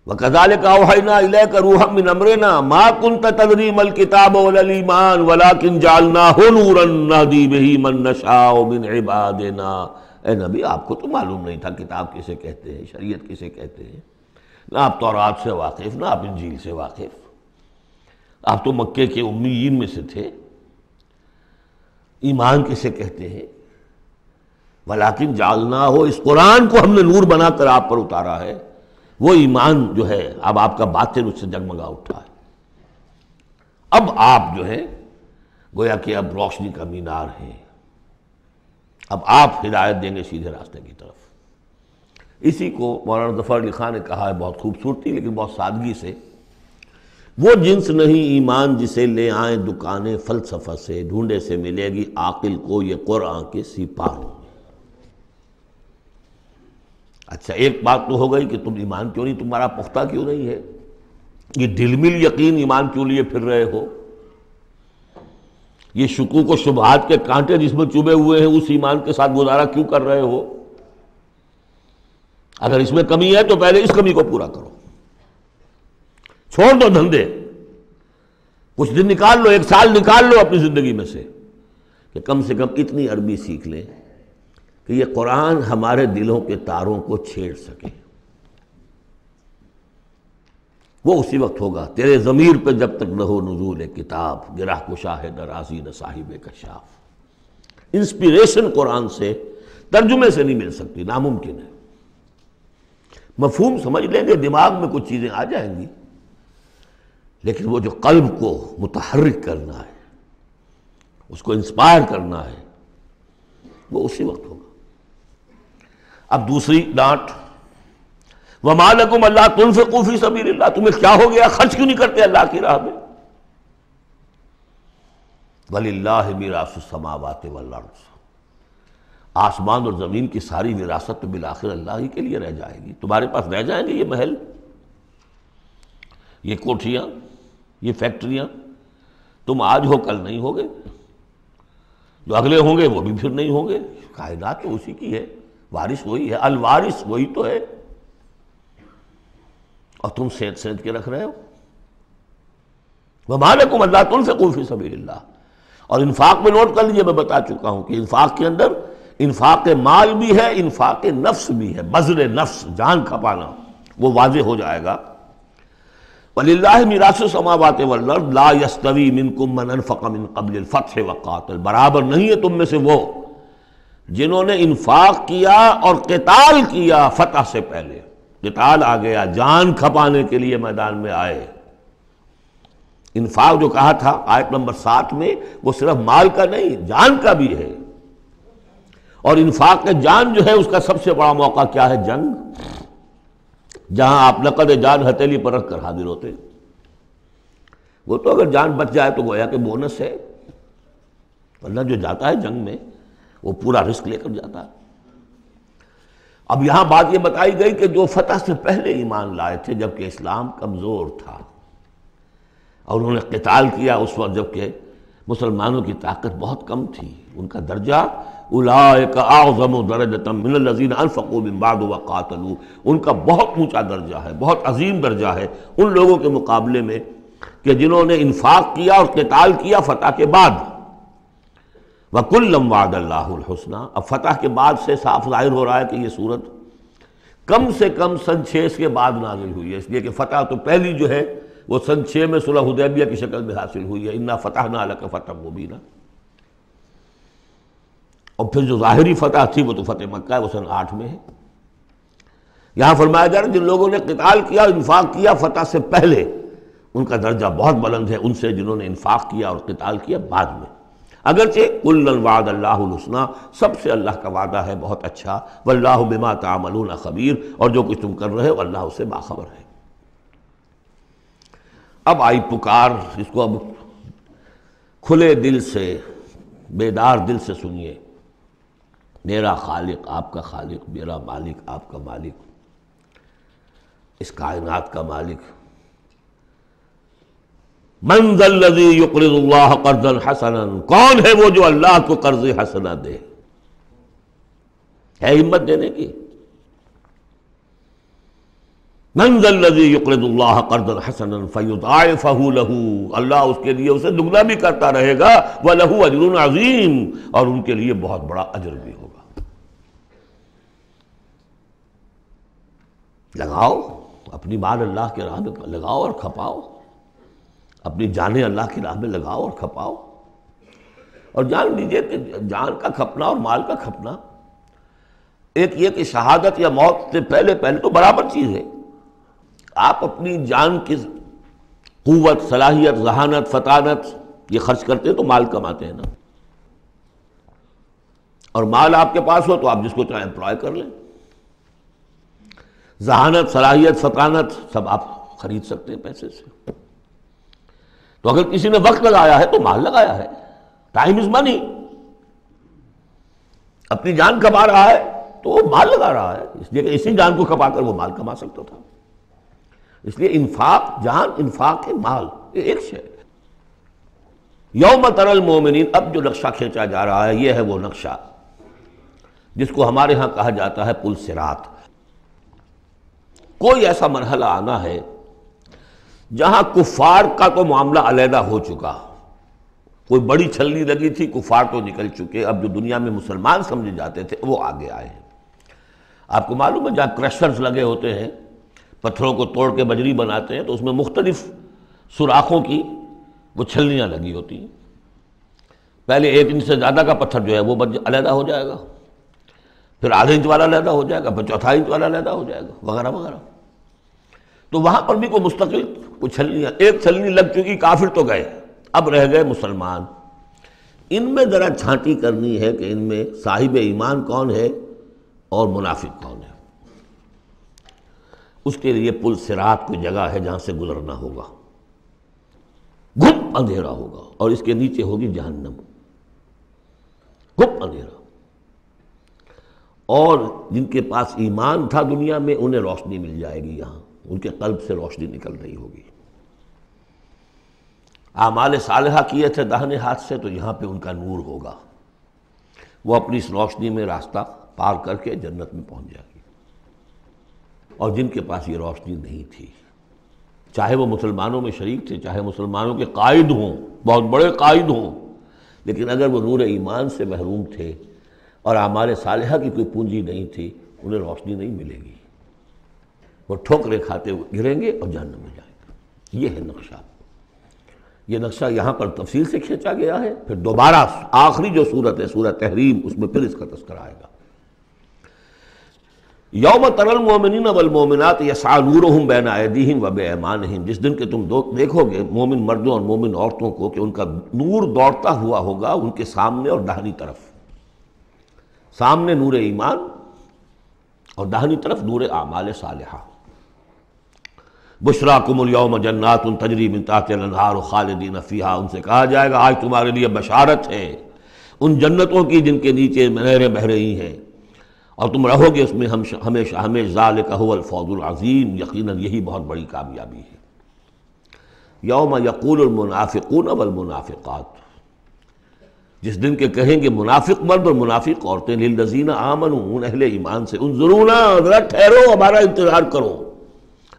وَكَذَلِكَ أَوْحَيْنَا إِلَيْكَ رُوحًا مِّنْ أَمْرِنَا مَا كُنْتَ تَدْرِي مَا الْكِتَابُ وَلَا الْإِيمَانُ وَلَكِنْ جَعَلْنَاهُ نُورًا نَهْدِي بِهِ مَن نَّشَاءُ مِنْ عِبَادِنَا۔ اے نبی، آپ کو تو معلوم نہیں تھا کتاب کسے کہتے ہیں، شریعت کسے کہتے ہیں، نہ آپ تورات سے واقف، نہ آپ انجیل سے واقف، آپ تو مکے کے امیین میں سے تھے۔ ایمان کسے کہتے ہیں؟ وَلَكِنْ جَعَلْنَاهُ، اس قرآن کو ہم نے نور بنا کر آپ پر اتارا ہے۔ وہ ایمان جو ہے اب آپ کا باطن اس سے جگمگا اٹھا ہے، اب آپ جو ہے گویا کہ اب روشنی کا مینار ہیں، اب آپ ہدایت دیں گے سیدھے راستے کی طرف۔ اسی کو مولانا ظفر علی خان نے کہا ہے بہت خوبصورتی لیکن بہت سادگی سے، وہ جنس نہیں ایمان جسے لے آئیں دکانیں فلسفہ سے، ڈھونڈے سے ملے گی عاقل کو یہ قرآن کے سپاہوں۔ اچھا، ایک بات تو ہو گئی کہ تم ایمان کیوں نہیں، تمہارا پختہ کیوں نہیں ہے، یہ دل مل یقین ایمان کیوں لیے پھر رہے ہو، یہ شکوک و شبہات کے کانٹے جس میں چبھے ہوئے ہیں اس ایمان کے ساتھ گزارا کیوں کر رہے ہو؟ اگر اس میں کمی ہے تو پہلے اس کمی کو پورا کرو، چھوڑ دو دھندے، کچھ دن نکال لو، 1 سال نکال لو اپنی زندگی میں سے کہ کم سے کم اتنی عربی سیکھ لیں کہ یہ قرآن ہمارے دلوں کے تاروں کو چھیڑ سکے۔ وہ اسی وقت ہوگا تیرے ضمیر پہ جب تک نہ ہو نزول کتاب، گرہ کشاہد رازی نہ صاحب کشاف۔ انسپیریشن قرآن سے، ترجمے سے نہیں مل سکتی، ناممکن ہے۔ مفہوم سمجھ لیں گے، دماغ میں کچھ چیزیں آ جائیں گی، لیکن وہ جو قلب کو متحرک کرنا ہے، اس کو انسپائر کرنا ہے، وہ اسی وقت ہوگا۔ اب دوسری ڈانٹ، وَمَا لَكُمْ أَلَّا تُنْفِقُوا فِي سَبِيلِ اللَّهِ، تمہیں کیا ہو گیا، خرچ کیوں نہیں کرتے اللہ کی راہ میں؟ وَلِلَّهِ مِيرَاثُ السَّمَاوَاتِ وَالْأَرْضِ، آسمان اور زمین کی ساری وراثت تو بالآخر اللہ ہی کے لیے رہ جائے گی، تمہارے پاس رہ جائیں گے یہ محل، یہ کوٹھیاں، یہ فیکٹریاں، تم آج ہو کل نہیں ہوگے، جو اگلے ہوں گے وہ بھی پھر نہیں ہوں گے، کائنات تو اسی کی ہے، وارث وہی ہے، الوارث وہی تو ہے، اور تم سینت سینت کے رکھ رہے ہو۔ وَمَا لَكُمْ أَلَّا تُنْفِقُوا فِي سَبِيلِ اللَّهِ، اور انفاق میں نوٹ کر لیجیے، میں بتا چکا ہوں کہ انفاق کے اندر انفاق مال بھی ہے، انفاق نفس بھی ہے، بذل نفس، جان کھپانا، وہ واضح ہو جائے گا۔ وَلِلَّهِ مِيرَاثُ السَّمَاوَاتِ وَالْأَرْضِ لَا يَسْتَوِي مِنْكُمْ مَنْ أَنْفَقَ مِنْ قَبْلِ الْفَتْحِ وَقَاتَلَ، برابر نہیں ہے تم میں سے وہ جنہوں نے انفاق کیا اور قتال کیا فتح سے پہلے، قتال آ گیا، جان کھپانے کے لیے میدان میں آئے۔ انفاق جو کہا تھا آیت نمبر 7 میں، وہ صرف مال کا نہیں، جان کا بھی ہے، اور انفاق کے جان جو ہے اس کا سب سے بڑا موقع کیا ہے؟ جنگ، جہاں آپ نقد جان ہتھیلی پر رکھ کر حاضر ہوتے، وہ تو اگر جان بچ جائے تو گویا کہ بونس ہے، ورنہ جو جاتا ہے جنگ میں وہ پورا رسک لے کر جاتا ہے۔ اب یہاں بات یہ بتائی گئی کہ جو فتح سے پہلے ایمان لائے تھے جبکہ اسلام کمزور تھا، اور انہوں نے قتال کیا اس وقت جبکہ مسلمانوں کی طاقت بہت کم تھی، ان کا درجہ اولئک اعظم درجۃ من الذین انفقوا من بعد وقاتلوا، ان کا بہت اونچا درجہ ہے، بہت عظیم درجہ ہے ان لوگوں کے مقابلے میں کہ جنہوں نے انفاق کیا اور قتال کیا فتح کے بعد۔ وَكُلًّا وَعَدَ اللَّهُ الْحُسْنَى، اب فتح کے بعد سے صاف ظاہر ہو رہا ہے کہ یہ صورت کم سے کم سن 6 کے بعد نازل ہوئی ہے، اس لیے کہ فتح تو پہلی جو ہے وہ سن 6 میں صلح حدیبیہ کی شکل میں حاصل ہوئی ہے، اِنَّا فَتَحْنَا لَكَ فَتْحًا مُبِينًا، اور پھر جو ظاہری فتح تھی وہ تو فتح مکہ ہے، وہ سن 8 میں ہے۔ یہاں فرمایا جا رہا ہے جن لوگوں نے قتال کیا انفاق کیا فتح سے پہلے، ان کا درجہ بہت بلند ہے ان سے جنہوں نے انفاق کیا اور قتال کیا بعد میں، اگرچہ کُلًّا وعد اللہ الحسنیٰ، سب سے اللہ کا وعدہ ہے بہت اچھا، واللہ بما تعملون خبیر، اور جو کچھ تم کر رہے ہو اللہ اس سے باخبر ہے۔ اب آئی پکار، اس کو اب کھلے دل سے بیدار دل سے سنیے۔ میرا خالق آپ کا خالق، میرا مالک آپ کا مالک، اس کائنات کا مالک، من ذا الذی یقرض اللہ قرضا حسنا، کون ہے وہ جو اللہ کو قرض حسنا دے؟ ہے ہمت دینے کی؟ من ذا الذی یقرض اللہ قرضا حسنا فیضاعفہ لہ، اللہ اس کے لیے اسے دگنا بھی کرتا رہے گا، وَلَهُ أَجْرٌ عَظِيمٌ، اور ان کے لیے بہت بڑا اجر بھی ہوگا۔ لگاؤ اپنی مال اللہ کے راہ میں لگاؤ اور کھپاؤ، اپنی جانیں اللہ کی راہ میں لگاؤ اور کھپاؤ، اور جان لیجئے کہ جان کا کھپنا اور مال کا کھپنا ایک یہ کہ شہادت یا موت سے پہلے تو برابر چیز ہے۔ آپ اپنی جان کی قوت، صلاحیت، ذہانت، فطانت یہ خرچ کرتے ہیں تو مال کماتے ہیں نا، اور مال آپ کے پاس ہو تو آپ جس کو چاہیں امپلائے کر لیں، ذہانت، صلاحیت، فطانت سب آپ خرید سکتے ہیں پیسے سے۔ تو اگر کسی نے وقت لگایا ہے تو مال لگایا ہے، ٹائم از منی، اپنی جان کما رہا ہے تو وہ مال لگا رہا ہے، اس لیے کہ اسی جان کو کما کر وہ مال کما سکتا تھا۔ اس لیے انفاق جان، انفاق مال، یہ ایک شے۔ یوم تری المؤمنین، اب جو نقشہ کھینچا جا رہا ہے یہ ہے وہ نقشہ جس کو ہمارے ہاں کہا جاتا ہے پل صراط۔ کوئی ایسا مرحلہ آنا ہے جہاں کفار کا تو معاملہ علیحدہ ہو چکا، کوئی بڑی چھلنی لگی تھی، کفار تو نکل چکے، اب جو دنیا میں مسلمان سمجھے جاتے تھے وہ آگے آئے ہیں۔ آپ کو معلوم ہے جہاں کرشرز لگے ہوتے ہیں، پتھروں کو توڑ کے بجری بناتے ہیں، تو اس میں مختلف سوراخوں کی وہ چھلنیاں لگی ہوتی ہیں۔ پہلے 1 انچ سے زیادہ کا پتھر جو ہے وہ علیحدہ ہو جائے گا، پھر ½ انچ والا علیحدہ ہو جائے گا، پھر چوتھا انچ والا علیحدہ ہو جائے گا، وغیرہ وغیرہ۔ تو وہاں پر بھی کوئی مستقل کوئی چھلنیاں، ایک چھلنی لگ چکی، کافر تو گئے، اب رہ گئے مسلمان۔ ان میں ذرا چھانٹی کرنی ہے کہ ان میں صاحب ایمان کون ہے اور منافق کون ہے۔ اس کے لیے پل صراط کوئی جگہ ہے جہاں سے گزرنا ہوگا، گھپ اندھیرا ہوگا، اور اس کے نیچے ہوگی جہنم، گھپ اندھیرا۔ اور جن کے پاس ایمان تھا دنیا میں انہیں روشنی مل جائے گی، یہاں ان کے قلب سے روشنی نکل رہی ہوگی۔ اعمال صالحہ کیے تھے داہنے ہاتھ سے تو یہاں پہ ان کا نور ہوگا، وہ اپنی اس روشنی میں راستہ پار کر کے جنت میں پہنچ جائے گی۔ اور جن کے پاس یہ روشنی نہیں تھی، چاہے وہ مسلمانوں میں شریک تھے، چاہے مسلمانوں کے قائد ہوں، بہت بڑے قائد ہوں، لیکن اگر وہ نور ایمان سے محروم تھے اور اعمال صالحہ کی کوئی پونجی نہیں تھی، انہیں روشنی نہیں ملے گی، وہ ٹھوکریں کھاتے ہوئے گریں گے اور جہنم میں جائیں گے۔ یہ ہے نقشہ۔ یہ نقشہ یہاں پر تفصیل سے کھینچا گیا ہے، پھر دوبارہ آخری جو صورت ہے سورہ تحریم، اس میں پھر اس کا تذکرہ آئے گا۔ یوم تری المؤمنین والمؤمنات یسعی نورہم بین ایدیہم وبایمانہم، جس دن کہ تم دیکھو گے مومن مردوں اور مومن عورتوں کو کہ ان کا نور دوڑتا ہوا ہوگا ان کے سامنے اور داہنی طرف، سامنے نور ایمان اور داہنی طرف نور اعمال صالحہ۔ بشراکم الیوم جنات تجری من تحتہا الانہار خالدین فیہا، ان سے کہا جائے گا آج تمہارے لیے بشارت ہے ان جنتوں کی جن کے نیچے نہریں بہہ رہی ہیں، اور تم رہو گے اس میں ہمیشہ ہمیشہ، ذالک ھو الفوز العظیم، یقیناً یہی بہت بڑی کامیابی ہے۔ یوم یقول المنافقون والمنافقات، جس دن کے کہیں گے منافق مرد اور منافق عورتیں للذین آمنوا، ان اہل ایمان سے، انظرونا، ذرا ٹھہرو، ہمارا انتظار کرو،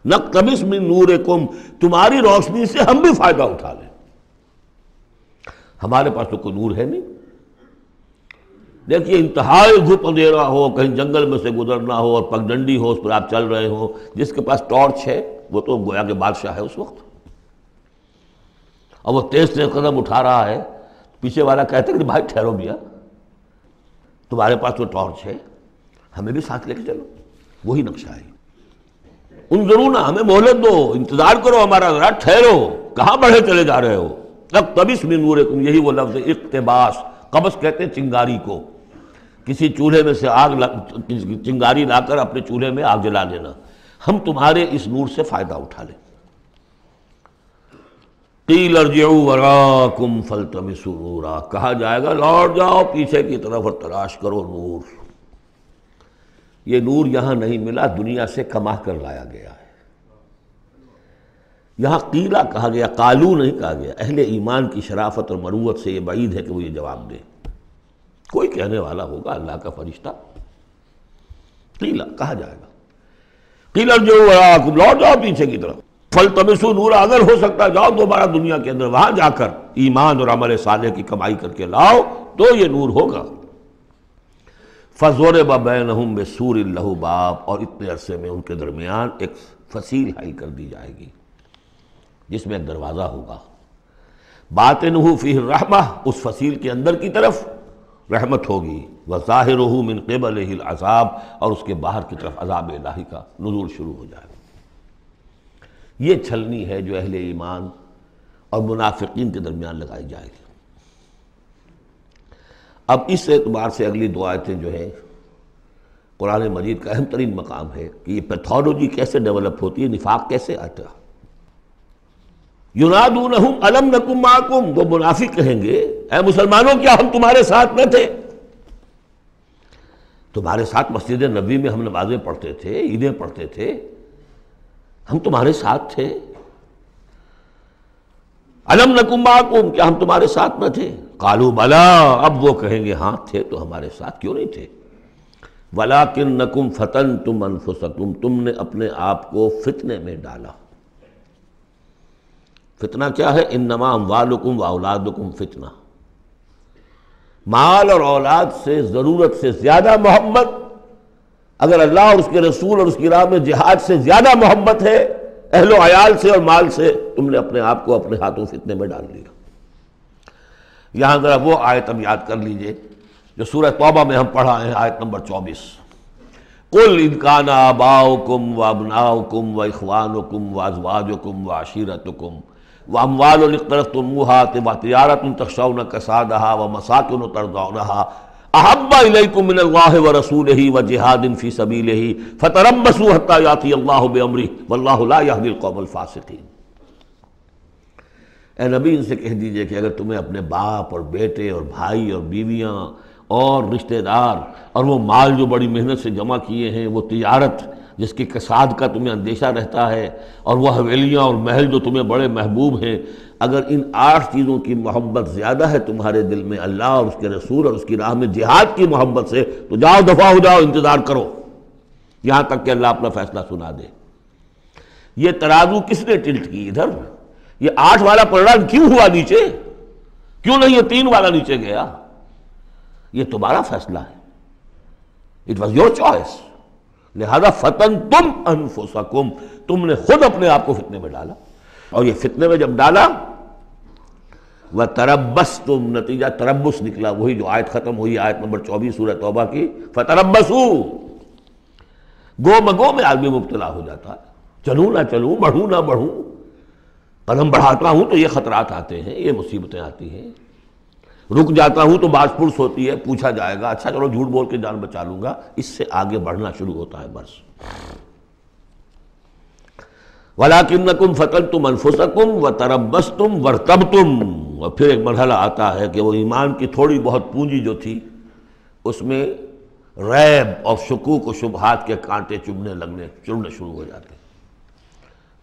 نقتبس من نورکم، تمہاری روشنی سے ہم بھی فائدہ اٹھا لیں۔ ہمارے پاس تو کوئی نور ہے نہیں۔ دیکھیے انتہائی دھوپ اندھیرا ہو، کہیں جنگل میں سے گزرنا ہو اور پگڈنڈی ہو، اس پر آپ چل رہے ہو، جس کے پاس ٹارچ ہے وہ تو گویا کہ بادشاہ ہے اس وقت، اور وہ تیز تیز قدم اٹھا رہا ہے، پیچھے والا کہتا ہے کہ بھائی ٹھہرو بھیا، تمہارے پاس تو ٹارچ ہے، ہمیں بھی ساتھ لے کے چلو۔ وہی نقشہ ہے، انظرونا، ہمیں مہلت دو، انتظار کرو ہمارا، ذرا ٹھہرو، کہاں بڑھے چلے جا رہے ہو۔ اقتبس من نورکم، یہی وہ لفظ ہے اقتباس، قبس کہتے ہیں چنگاری کو، کسی چولہے میں سے چنگاری لا کر اپنے چولہے میں آگ جلا لینا، ہم تمہارے اس نور سے فائدہ اٹھا لیں۔ قیل ارجعوا وراءکم فالتمسوا نورا، کہا جائے گا لوٹ جاؤ پیچھے کی طرف اور تلاش کرو نور۔ یہ نور یہاں نہیں ملا، دنیا سے کما کر لایا گیا ہے۔ یہاں قیلا کہا گیا، قالو نہیں کہا گیا۔ اہل ایمان کی شرافت اور مروت سے یہ بعید ہے کہ وہ یہ جواب دے۔ کوئی کہنے والا ہوگا اللہ کا فرشتہ، قیلا کہا جائے گا، قیل ارجعوا وراءکم، لوٹ جاؤ پیچھے کی طرف، فالتمسوا نورا، اگر ہو سکتا ہے جاؤ دوبارہ دنیا کے اندر، وہاں جا کر ایمان اور عمل صالح کی کمائی کر کے لاؤ تو یہ نور ہوگا۔ فَضُرِبَ بَيْنَهُمْ بِسُورٍ لَهُ بَابٌ، اور اتنے عرصے میں ان کے درمیان ایک فصیل حائل کر دی جائے گی جس میں ایک دروازہ ہوگا، باطنہ فیہ الرحمہ، اس فصیل کے اندر کی طرف رحمت ہوگی، وظاہرہ من قبلہ العذاب، اور اس کے باہر کی طرف عذاب الہی کا نزول شروع ہو جائے گا۔ یہ چھلنی ہے جو اہل ایمان اور منافقین کے درمیان لگائی جائے گی۔ اب اس اعتبار سے اگلی دو آیتیں جو ہے قرآن مجید کا اہم ترین مقام ہے کہ یہ پیتھولوجی کیسے ڈیولپ ہوتی ہے، نفاق کیسے آتا ہے۔ ینادونہم الم نکن معکم، وہ منافق کہیں گے اے مسلمانوں کیا ہم تمہارے ساتھ نہ تھے؟ تمہارے ساتھ مسجد نبوی میں ہم نمازیں پڑھتے تھے، عیدیں پڑھتے تھے، ہم تمہارے ساتھ تھے۔ الم نکن معکم، کیا ہم تمہارے ساتھ نہ تھے؟ قالوا بلا، اب وہ کہیں گے ہاں تھے تو ہمارے ساتھ، کیوں نہیں تھے؟ ولکنکم فتنتم انفسکم، تم نے اپنے آپ کو فتنے میں ڈالا۔ فتنہ کیا ہے؟ انما اموالکم واولادکم فتنہ، مال اور اولاد سے ضرورت سے زیادہ محبت، اگر اللہ اور اس کے رسول اور اس کی راہ میں جہاد سے زیادہ محبت ہے اہل و عیال سے اور مال سے، تم نے اپنے آپ کو اپنے ہاتھوں فتنے میں ڈال لیا۔ یہاں ذرا وہ آیت اب یاد کر لیجئے جو سورہ توبہ میں ہم پڑھا ہے، آیت نمبر 24، قل ان کان آباؤکم وابناؤکم واخوانکم وازواجکم وعشیرتکم واموال اقترفتموها وتجارۃ تخشون کسادها ومساکن ترضونها احب الیکم من اللہ ورسولہ وجہاد فی سبیلہ فتربصوا حتی یاتی اللہ بامرہ واللہ لا یہدی القوم الفاسقین۔ اے نبی ان سے کہہ دیجئے کہ اگر تمہیں اپنے باپ اور بیٹے اور بھائی اور بیویاں اور رشتہ دار اور وہ مال جو بڑی محنت سے جمع کیے ہیں، وہ تجارت جس کی کساد کا تمہیں اندیشہ رہتا ہے، اور وہ حویلیاں اور محل جو تمہیں بڑے محبوب ہیں، اگر ان 8 چیزوں کی محبت زیادہ ہے تمہارے دل میں اللہ اور اس کے رسول اور اس کی راہ میں جہاد کی محبت سے، تو جاؤ دفع ہو جاؤ، انتظار کرو یہاں تک کہ اللہ اپنا فیصلہ سنا دے۔ یہ ترازو کس نے ٹلٹ کی ادھر؟ یہ 8 والا پلڑا کیوں ہوا نیچے؟ کیوں نہیں یہ 3 والا نیچے گیا؟ یہ تمہارا فیصلہ ہے، اٹ واز یور چوائس، لہذا فتنتم انفسکم، تم نے خود اپنے آپ کو فتنے میں ڈالا، اور یہ فتنے میں جب ڈالا وتربصتم، نتیجہ تربص نکلا، وہی جو آیت ختم ہوئی آیت نمبر 24 سورہ توبہ کی، فتربصوا، گو مگو میں آدمی مبتلا ہو جاتا ہے، چلوں نہ چلوں، بڑھوں نہ بڑھوں، قدم بڑھاتا ہوں تو یہ خطرات آتے ہیں، یہ مصیبتیں آتی ہیں، رک جاتا ہوں تو باز پرس ہوتی ہے، پوچھا جائے گا اچھا چلو جھوٹ بول کے جان بچا لوں گا، اس سے آگے بڑھنا شروع ہوتا ہے بس۔ وَلَكِنَّكُمْ فَتَنْتُمْ أَنفُسَكُمْ وَتَرَبَّصْتُمْ وَارْتَبْتُمْ، اور پھر ایک مرحلہ آتا ہے کہ وہ ایمان کی تھوڑی بہت پونجی جو تھی اس میں ریب اور شکوک و شبہات کے کانٹے چڑھنے شروع ہو جاتے ہیں،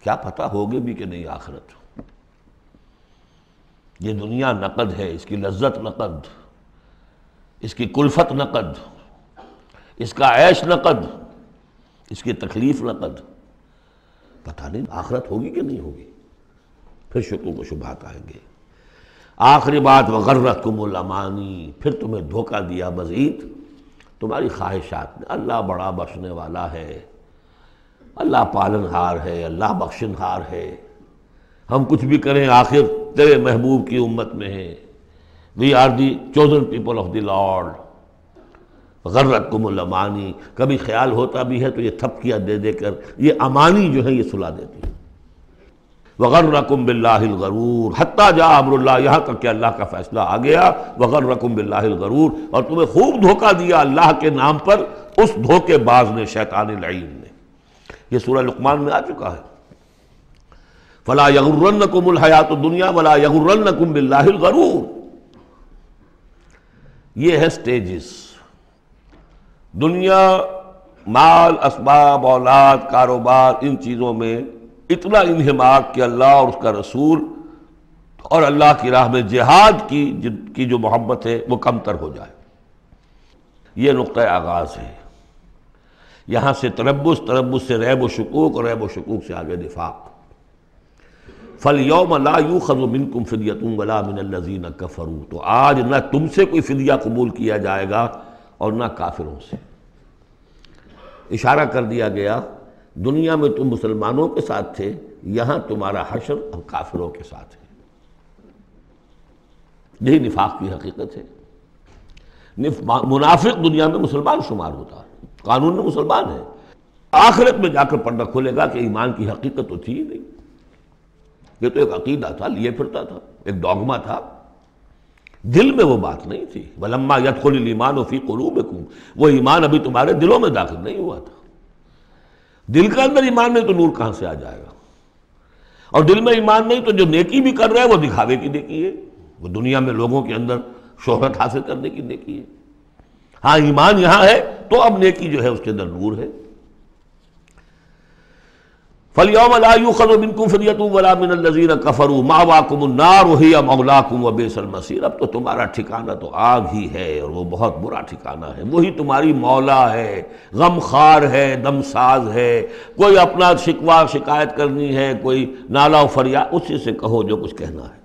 کیا پتہ ہوگی بھی کہ نہیں آخرت، یہ دنیا نقد ہے، اس کی لذت نقد، اس کی کلفت نقد، اس کا عیش نقد، اس کی تکلیف نقد. پتہ نہیں آخرت ہوگی کہ نہیں ہوگی. پھر شکوک و شبہات آئیں گے. آخری بات وغرتکم الامانی، پھر تمہیں دھوکہ دیا مزید تمہاری خواہشات نے. اللہ بڑا بخشنے والا ہے، اللہ پالن ہار ہے، اللہ بخشن ہار ہے. ہم کچھ بھی کریں آخر تیرے محبوب کی امت میں ہیں. We are the chosen people of the Lord. غرتکم الامانی، کبھی خیال ہوتا بھی ہے تو یہ تھپکیاں دے دے کر یہ امانی جو ہے یہ سلا دیتی ہے. وغرکم باللہ الغرور حتیٰ جاء امر اللہ، یہاں تک کہ اللہ کا فیصلہ آ گیا. وغرکم باللہ الغرور، اور تمہیں خوب دھوکہ دیا اللہ کے نام پر اس دھوکے باز نے، شیطان لعین نے. یہ سورہ لقمان میں آ چکا ہے. فلا یغرنکم الحیات الدنیا ولا یغرنکم باللہ الغرور. یہ ہے سٹیجز. دنیا، مال، اسباب، اولاد، کاروبار، ان چیزوں میں اتنا انہماک کہ اللہ اور اس کا رسول اور اللہ کی راہ میں جہاد کی جو محبت ہے وہ کم تر ہو جائے. یہ نقطہ آغاز ہے. یہاں سے تربص سے ریب و شکوک، اور ریب و شکوک سے آگے نفاق. فَالْيَوْمَ لَا يُؤْخَذُ مِنْكُمْ فِدْيَةٌ وَلَا مِنَ الَّذِينَ كَفَرُوا، تو آج نہ تم سے کوئی فدیہ قبول کیا جائے گا اور نہ کافروں سے. اشارہ کر دیا گیا دنیا میں تم مسلمانوں کے ساتھ تھے، یہاں تمہارا حشر اب کافروں کے ساتھ ہے. یہی نفاق کی حقیقت ہے. منافق دنیا میں مسلمان شمار ہوتا ہے، قانون میں مسلمان ہے. آخرت میں جا کر پردہ کھلے گا کہ ایمان کی حقیقت تو تھی ہی نہیں. یہ تو ایک عقیدہ تھا، لیے پھرتا تھا، ایک ڈوگما تھا. دل میں وہ بات نہیں تھی. وَلَمَّا يَدْخُلِ الْإِيمَانُ فِي قُلُوبِكُمْ، وہ ایمان ابھی تمہارے دلوں میں داخل نہیں ہوا تھا. دل کے اندر ایمان نہیں تو نور کہاں سے آ جائے گا؟ اور دل میں ایمان نہیں تو جو نیکی بھی کر رہے ہیں وہ دکھاوے کی نیکی ہے، وہ دنیا میں لوگوں کے اندر شہرت حاصل کرنے کی نیکی ہے. ہاں ایمان یہاں ہے تو اب نیکی جو ہے اس کے اندر نور ہے. فَالْيَوْمَ لَا يُؤْخَذُ مِنْكُمْ فِدْيَةٌ وَلَا مِنَ الَّذِينَ كَفَرُوا مَأْوَاكُمُ النَّارُ وَهِيَ مَوْلَاكُمْ وَبِئْسَ الْمَصِيرُ. اب تو تمہارا ٹھکانہ تو آگ ہی ہے اور وہ بہت برا ٹھکانہ ہے. وہی تمہاری مولا ہے، غم خار ہے، دم ساز ہے. کوئی اپنا شکوہ شکایت کرنی ہے، کوئی نالا و فریاد، اسی سے کہو جو کچھ کہنا ہے.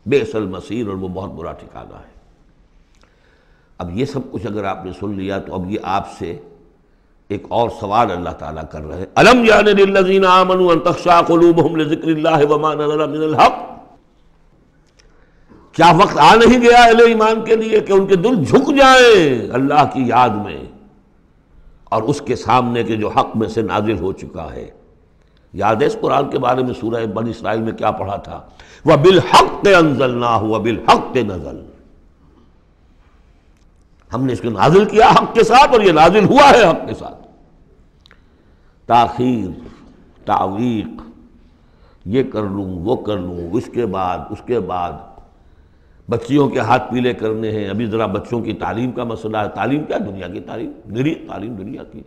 بئس المصیر، اور وہ بہت برا ٹھکانہ ہے. اب یہ سب کچھ اگر آپ نے سن لیا تو اب یہ آپ سے ایک اور سوال اللہ تعالیٰ کر رہے ہیں. الم یعن للذین آمنوا ان تخشع قلوبہم لذکر اللہ وما نزل من الحق. کیا وقت آ نہیں گیا اہل ایمان کے لیے کہ ان کے دل جھک جائیں اللہ کی یاد میں اور اس کے سامنے کے جو حق میں سے نازل ہو چکا ہے. یاد ہے اس قرآن کے بارے میں سورہ بنی اسرائیل میں کیا پڑھا تھا؟ وَبِالْحَقِّ أَنزَلْنَاهُ وَبِالْحَقِّ نَزَلَ. ہم نے اس کو نازل کیا حق کے ساتھ اور یہ نازل ہوا ہے حق کے ساتھ. تاخیر، تعویق، یہ کر لوں وہ کر لوں، اس کے بعد بچیوں کے ہاتھ پیلے کرنے ہیں. ابھی ذرا بچوں کی تعلیم کا مسئلہ ہے. تعلیم کیا؟ دنیا کی تعلیم، نری تعلیم دنیا کی.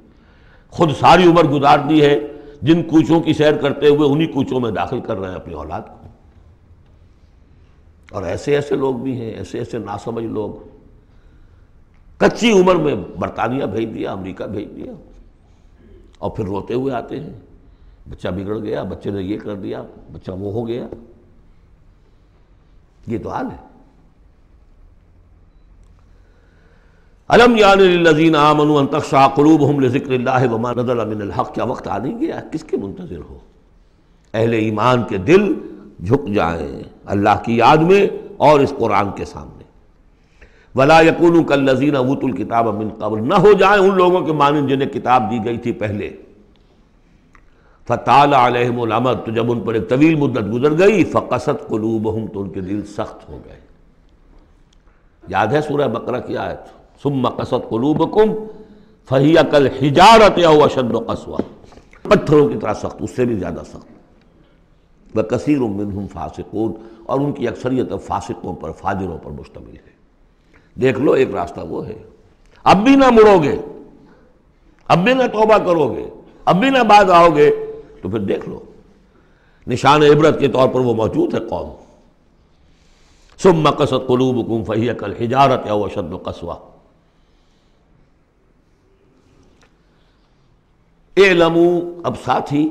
خود ساری عمر گزار دی ہے جن کوچوں کی سیر کرتے ہوئے انہی کوچوں میں داخل کر رہے ہیں اپنی اولاد کو. اور ایسے ایسے لوگ بھی ہیں، ایسے ایسے ناسمجھ لوگ. کچی عمر میں برطانیہ بھیج دیا، امریکہ بھیج دیا، اور پھر روتے ہوئے آتے ہیں بچہ بگڑ گیا، بچے نے یہ کر دیا، بچہ وہ ہو گیا. یہ تو حال ہے. الم یعن للذین آمنوا ان تخشع قلوبہم لذکر اللہ وما نزل من الحق. کیا وقت آ نہیں گیا؟ کس کے منتظر ہو؟ اہل ایمان کے دل جھک جائیں اللہ کی یاد میں اور اس قرآن کے سامنے. ولا یکونوا کالذین اوتوا الکتاب من قبل، نہ ہو جائیں ان لوگوں کے مانند جنہیں کتاب دی گئی تھی پہلے. فطال علیہم الامد، تو جب ان پر ایک طویل مدت گزر گئی، فقست قلوبہم، تو ان کے دل سخت ہو گئے. یاد ہے سورہ بقرہ کی آیت؟ ثم قست قلوبکم فہی کالحجارۃ او اشد قسوۃ. پتھروں کی طرح سخت، اس سے بھی زیادہ سخت. وکثیر منہم فاسقون، اور ان کی اکثریت فاسقوں پر، فاجروں پر مشتمل ہے. دیکھ لو ایک راستہ وہ ہے. اب بھی نہ مڑو گے، اب بھی نہ توبہ کرو گے، اب بھی نہ باز آؤ گے، تو پھر دیکھ لو نشان عبرت کے طور پر وہ موجود ہے قوم. ثم قست قلوبکم فہی کالحجارۃ او اشد قسوۃ. اعلموا، اب ساتھ ہی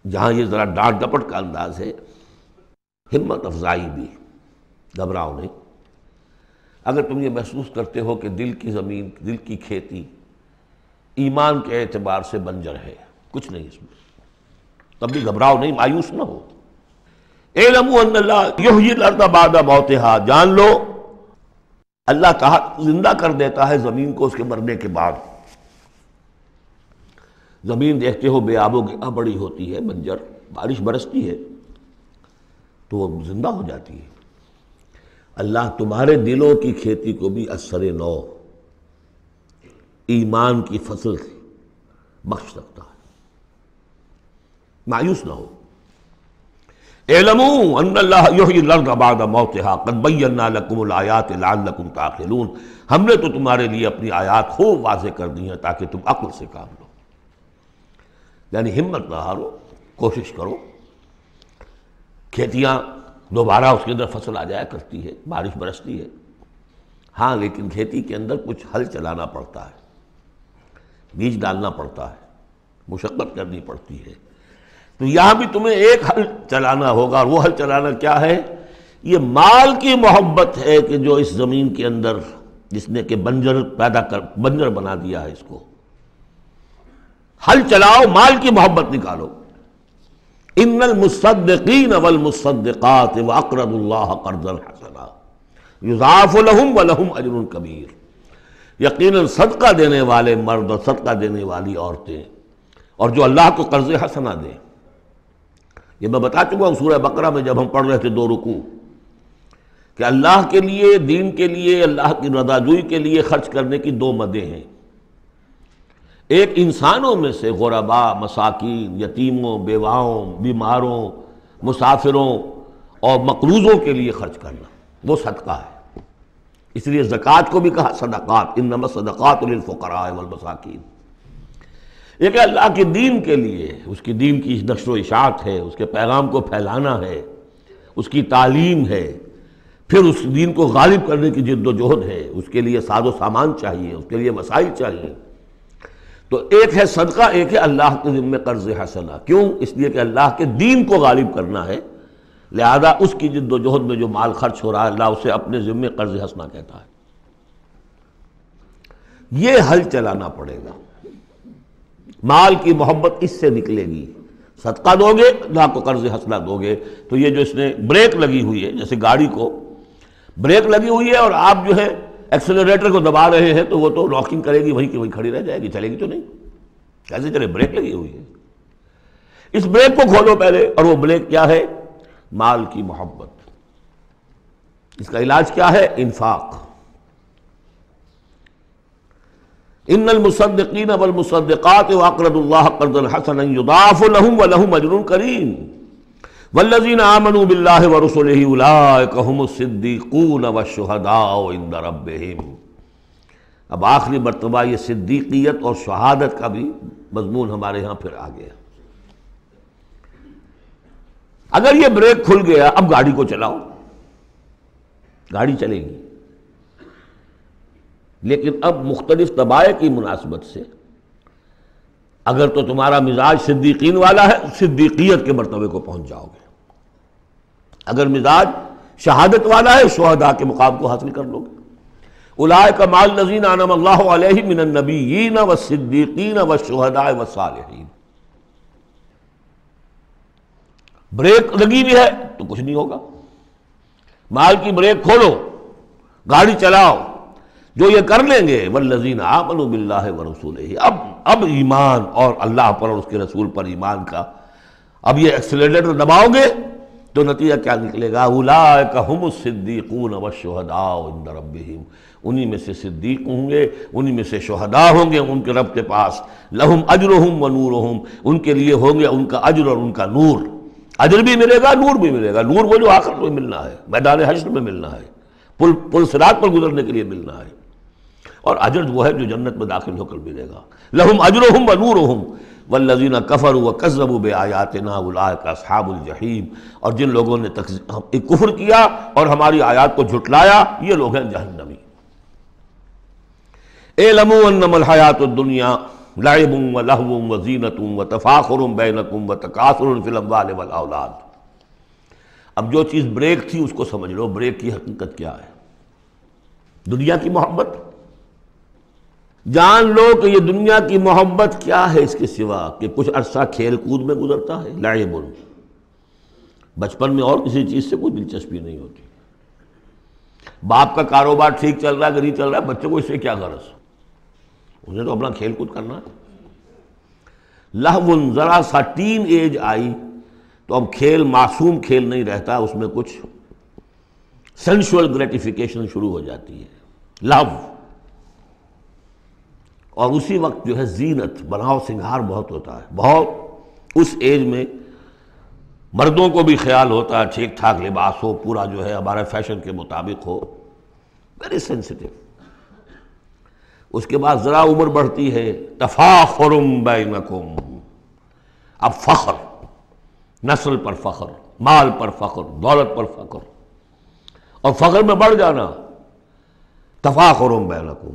جہاں یہ ذرا ڈانٹ ڈپٹ کا انداز ہے، ہمت افزائی بھی، گھبراؤ نہیں۔ اگر تم یہ محسوس کرتے ہو کہ دل کی زمین، دل کی کھیتی ایمان کے اعتبار سے بنجر ہے، کچھ نہیں اس میں، تب بھی گھبراؤ نہیں، مایوس نہ ہو۔ اعلموا ان اللہ یحیی الارض بعد موتہا، جان لو اللہ تعالیٰ زندہ کر دیتا ہے زمین کو اس کے مرنے کے بعد۔ زمین دیکھتے ہو بے آب و گیا بڑی ہوتی ہے، بنجر، بارش برستی ہے تو وہ زندہ ہو جاتی ہے۔ اللہ تمہارے دلوں کی کھیتی کو بھی اثر نو، ایمان کی فصل بخش سکتا ہے، مایوس نہ ہو۔ اعلموا ان اللہ یحیی الارض بعد موتہا قد بینا لکم الآیات لعلکم تعقلون، ہم نے تو تمہارے لیے اپنی آیات خوب واضح کر دی ہیں تاکہ تم عقل سے کام لو۔ یعنی ہمت نہ ہارو، کوشش کرو۔ کھیتیاں دوبارہ اس کے اندر فصل آ جایا کرتی ہے، بارش برستی ہے، ہاں لیکن کھیتی کے اندر کچھ ہل چلانا پڑتا ہے، بیج ڈالنا پڑتا ہے، مشقت کرنی پڑتی ہے۔ تو یہاں بھی تمہیں ایک ہل چلانا ہوگا، اور وہ ہل چلانا کیا ہے؟ یہ مال کی محبت ہے کہ جو اس زمین کے اندر جس نے کہ بنجر بنا دیا ہے، اس کو ہل چلاؤ، مال کی محبت نکالو۔ ان المصدقین والمصدقات واقرضوا اللہ قرضا حسنا یضاعف لهم ولهم اجر کبیر، یقیناً صدقہ دینے والے مرد اور صدقہ دینے والی عورتیں، اور جو اللہ کو قرض حسنہ دیں، یہ میں بتا چکا ہوں سورہ بقرہ میں جب ہم پڑھ رہے تھے 2 رکوع، کہ اللہ کے لیے، دین کے لیے، اللہ کی رضا جوئی کے لیے خرچ کرنے کی 2 مدیں ہیں۔ ایک انسانوں میں سے غرباء، مساکین، یتیموں، بیواؤں، بیماروں، مسافروں اور مقروضوں کے لیے خرچ کرنا، وہ صدقہ ہے۔ اس لیے زکوٰۃ کو بھی کہا صدقات، انما الصدقات للفقراء والمساکین۔ ایک ہے اللہ کے دین کے لیے، اس کی دین کی نشر و اشاعت ہے، اس کے پیغام کو پھیلانا ہے، اس کی تعلیم ہے، پھر اس دین کو غالب کرنے کی جد و جہد ہے، اس کے لیے ساز و سامان چاہیے، اس کے لیے وسائل چاہیے۔ تو ایک ہے صدقہ، ایک ہے اللہ کے ذمہ قرض حسنہ۔ کیوں؟ اس لیے کہ اللہ کے دین کو غالب کرنا ہے، لہذا اس کی جد و جہد میں جو مال خرچ ہو رہا ہے اللہ اسے اپنے ذمہ قرض حسنہ کہتا ہے۔ یہ حل چلانا پڑے گا، مال کی محبت اس سے نکلے گی۔ صدقہ دو گے، اللہ کو قرض حسنہ دو گے، تو یہ جو اس نے بریک لگی ہوئی ہے، جیسے گاڑی کو بریک لگی ہوئی ہے اور آپ جو ہے ایکسلریٹر کو دبا رہے ہیں تو وہ تو راکنگ کرے گی، وہیں کی وہیں کھڑی رہ جائے گی، چلے گی تو نہیں، کیسے چلے؟ بریک لگی ہوئی ہے۔ اس بریک کو کھولو پہلے، اور وہ بریک کیا ہے؟ مال کی محبت۔ اس کا علاج کیا ہے؟ انفاق۔ ان المصدقین والمصدقات واقرضوا اللہ قرضا حسنا یضاعف لهم ولهم اجر کریم والذین آمنوا باللہ ورسلہ اولئک هم الصدیقون والشہداء عند ربہم۔ اب آخری مرتبہ یہ صدیقیت اور شہادت کا بھی مضمون ہمارے ہاں پھر آ گیا۔ اگر یہ بریک کھل گیا، اب گاڑی کو چلاؤ، گاڑی چلے گی، لیکن اب مختلف طبائع کی مناسبت سے اگر تو تمہارا مزاج صدیقین والا ہے، صدیقیت کے مرتبے کو پہنچ جاؤ گے۔ اگر مزاج شہادت والا ہے، شہداء کے مقام کو حاصل کر لو گے۔ اولئک مع الذین انعم اللہ علیہم من النبیین والصدیقین والشہداء والصالحین۔ بریک لگی بھی ہے تو کچھ نہیں ہوگا، مال کی بریک کھولو، گاڑی چلاؤ۔ جو یہ کر لیں گے والذین آمنوا باللہ ورسولہ، اب ایمان اور اللہ پر اور اس کے رسول پر ایمان کا، اب یہ ایکسیلریٹر دباؤ گے تو نتیجہ کیا نکلے گا؟ اولئک ھم الصدیقون والشہداء عند ربہم، انہی میں سے صدیق ہوں گے، انہی میں سے شہداء ہوں گے ان کے رب کے پاس۔ لہم اجرہم ونورہم، ان کے لیے ہوں گے ان کا اجر اور ان کا نور۔ اجر بھی ملے گا، نور بھی ملے گا۔ نور وہ جو آخر میں ملنا ہے، میدان حشر میں ملنا ہے، پل صراط پر گزرنے کے لیے ملنا ہے، اور اجر وہ ہے جو جنت میں داخل ہو کر ملے گا۔ لہم اجرہم ونورہم والذین کفروا وکذبوا بآیاتنا اولئک اصحاب الجحیم، اور جن لوگوں نے کفر کیا اور ہماری آیات کو جھٹلایا، یہ لوگ ہیں جہنمی۔ اعلموا انما الحیاۃ الدنیا لعب و لہو و زینت و تفاخر بینکم و تکاثر فی الاموال والاولاد۔ اب جو چیز بریک تھی اس کو سمجھ لو، بریک کی حقیقت کیا ہے؟ دنیا کی محبت۔ جان لو کہ یہ دنیا کی محبت کیا ہے اس کے سوا کہ کچھ عرصہ کھیل کود میں گزرتا ہے۔ لعب، بچپن میں اور کسی چیز سے کوئی دلچسپی نہیں ہوتی۔ باپ کا کاروبار ٹھیک چل رہا ہے کہ نہیں چل رہا ہے، بچوں کو اس سے کیا غرض؟ انہیں تو اپنا کھیل کود کرنا ہے۔ لہو، ذرا سا ٹین ایج آئی تو اب کھیل معصوم کھیل نہیں رہتا، اس میں کچھ سینشول گریٹیفیکیشن شروع ہو جاتی ہے، لو۔ اور اسی وقت جو ہے زینت، بناؤ سنگھار بہت ہوتا ہے، بہت۔ اس ایج میں مردوں کو بھی خیال ہوتا ہے ٹھیک ٹھاک لباس ہو، پورا جو ہے ہمارے فیشن کے مطابق ہو، ویری سینسٹیو۔ اس کے بعد ذرا عمر بڑھتی ہے، تفاخر بینکم، اب فخر، نسل پر فخر، مال پر فخر، دولت پر فخر، اور فخر میں بڑھ جانا، تفاخر بینکم۔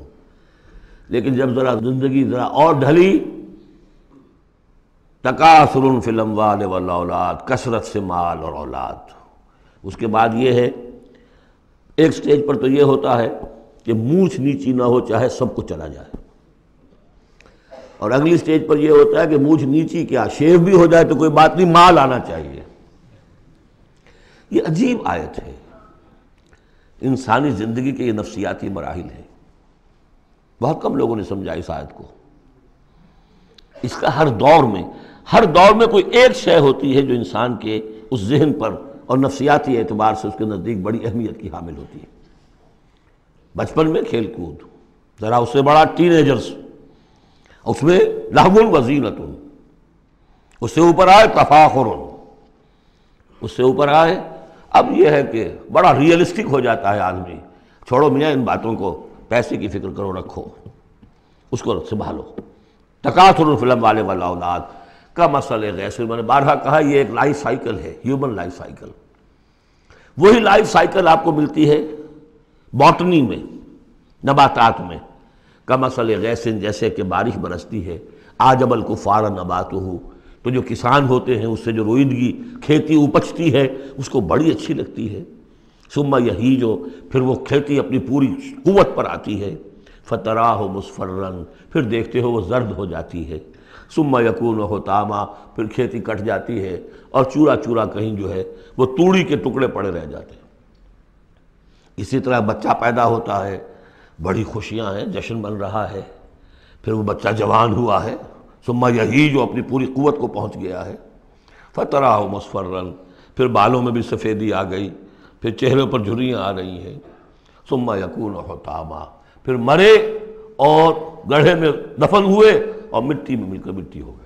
لیکن جب ذرا زندگی ذرا اور ڈھلی، تکاثر فی الاموال والاولاد، کثرت سے مال اور اولاد۔ اس کے بعد یہ ہے، ایک سٹیج پر تو یہ ہوتا ہے کہ مونچھ نیچی نہ ہو چاہے سب کچھ چلا جائے، اور اگلی سٹیج پر یہ ہوتا ہے کہ مونچھ نیچی کیا، شیو بھی ہو جائے تو کوئی بات نہیں، مال آنا چاہیے۔ یہ عجیب آیت ہے، انسانی زندگی کے یہ نفسیاتی مراحل ہیں۔ بہت کم لوگوں نے سمجھا اس آیت کو۔ اس کا ہر دور میں کوئی ایک شے ہوتی ہے جو انسان کے اس ذہن پر اور نفسیاتی اعتبار سے اس کے نزدیک بڑی اہمیت کی حامل ہوتی ہے۔ بچپن میں کھیل کود، ذرا اس سے بڑا ٹین ایجرز، اس میں لہو و زینت، اس سے اوپر آئے تفاخر، اس سے اوپر آئے اب یہ ہے کہ بڑا ریئلسٹک ہو جاتا ہے آدمی، چھوڑو میاں ان باتوں کو، پیسے کی فکر کرو، رکھو اس کو، سنبھالو۔ تکاثر فی الاموال والاولاد کا مسئلہ غیث، میں نے بارہا کہا یہ ایک لائف سائیکل ہے، ہیومن لائف سائیکل۔ وہی لائف سائیکل آپ کو ملتی ہے باٹنی میں، نباتات میں، کا مسئلہ غیث، جیسے کہ بارش برستی ہے، اعجب الکفار نباتہ، تو جو کسان ہوتے ہیں اس سے جو روئیدگی کھیتی اپجتی ہے اس کو بڑی اچھی لگتی ہے۔ ثم یہیج، پھر وہ کھیتی اپنی پوری قوت پر آتی ہے، فتراہ مصفرا، پھر دیکھتے ہو وہ زرد ہو جاتی ہے، ثم یکون حطاما، پھر کھیتی کٹ جاتی ہے اور چورا چورا کہیں جو ہے وہ توڑی کے ٹکڑے پڑے رہ جاتے ہیں۔ اسی طرح بچہ پیدا ہوتا ہے، بڑی خوشیاں ہیں، جشن بن رہا ہے، پھر وہ بچہ جوان ہوا ہے، ثم یہیج، جو اپنی پوری قوت کو پہنچ گیا ہے، فتراہ مصفرا، پھر بالوں میں بھی سفیدی آ گئی، پھر چہرے پر جھریاں آ رہی ہیں، ثم یکون حطاما، پھر مرے اور گڑھے میں دفن ہوئے اور مٹی میں مل کر مٹی ہو گئے۔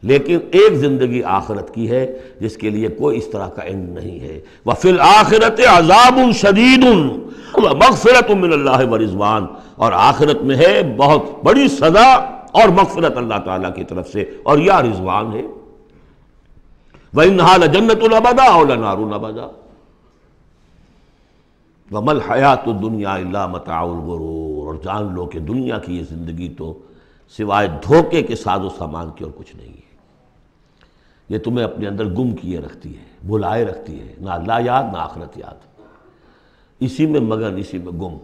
لیکن ایک زندگی آخرت کی ہے جس کے لیے کوئی اس طرح کا اینڈ نہیں ہے۔ وَفِي الْآخِرَةِ عَذَابٌ شَدِيدٌ وَمَغْفِرَةٌ مِّنَ اللَّهِ وَرِضْوَانٌ، اور آخرت میں ہے بہت بڑی سزا اور مغفرت اللہ تعالیٰ کی طرف سے، اور یا رضوان ہے۔ وَإِنَّهَا لَجَنَّةٌ أَبَدًا أَوْ لَنَارٌ أَبَدًا وَمَا الْحَيَاةُ الدُّنْيَا إِلَّا مَتَاعُ الْغُرُورِ، اور جان لو کہ دنیا کی یہ زندگی تو سوائے دھوکے کے ساز و سامان کی اور کچھ نہیں ہے۔ یہ تمہیں اپنے اندر گم کیے رکھتی ہے، بھلائے رکھتی ہے، نہ اللہ یاد نہ آخرت یاد، اسی میں مگن، اسی میں گم۔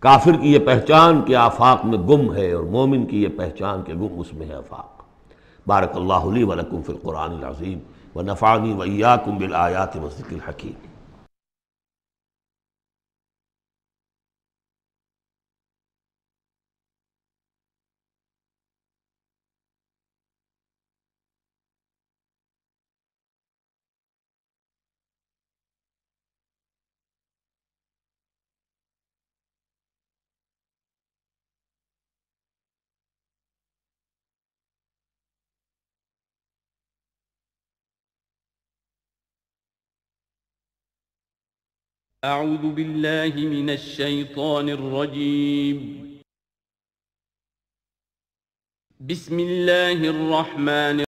کافر کی یہ پہچان کہ آفاق میں گم ہے، اور مومن کی یہ پہچان کہ گم اس میں ہے آفاق۔ بارک اللہ لی ولکم فی القرآن العظیم ونفعنی وإیاکم بالآیات والذکر الحکیم۔ أعوذ بالله من الشيطان الرجيم. بسم الله الرحمن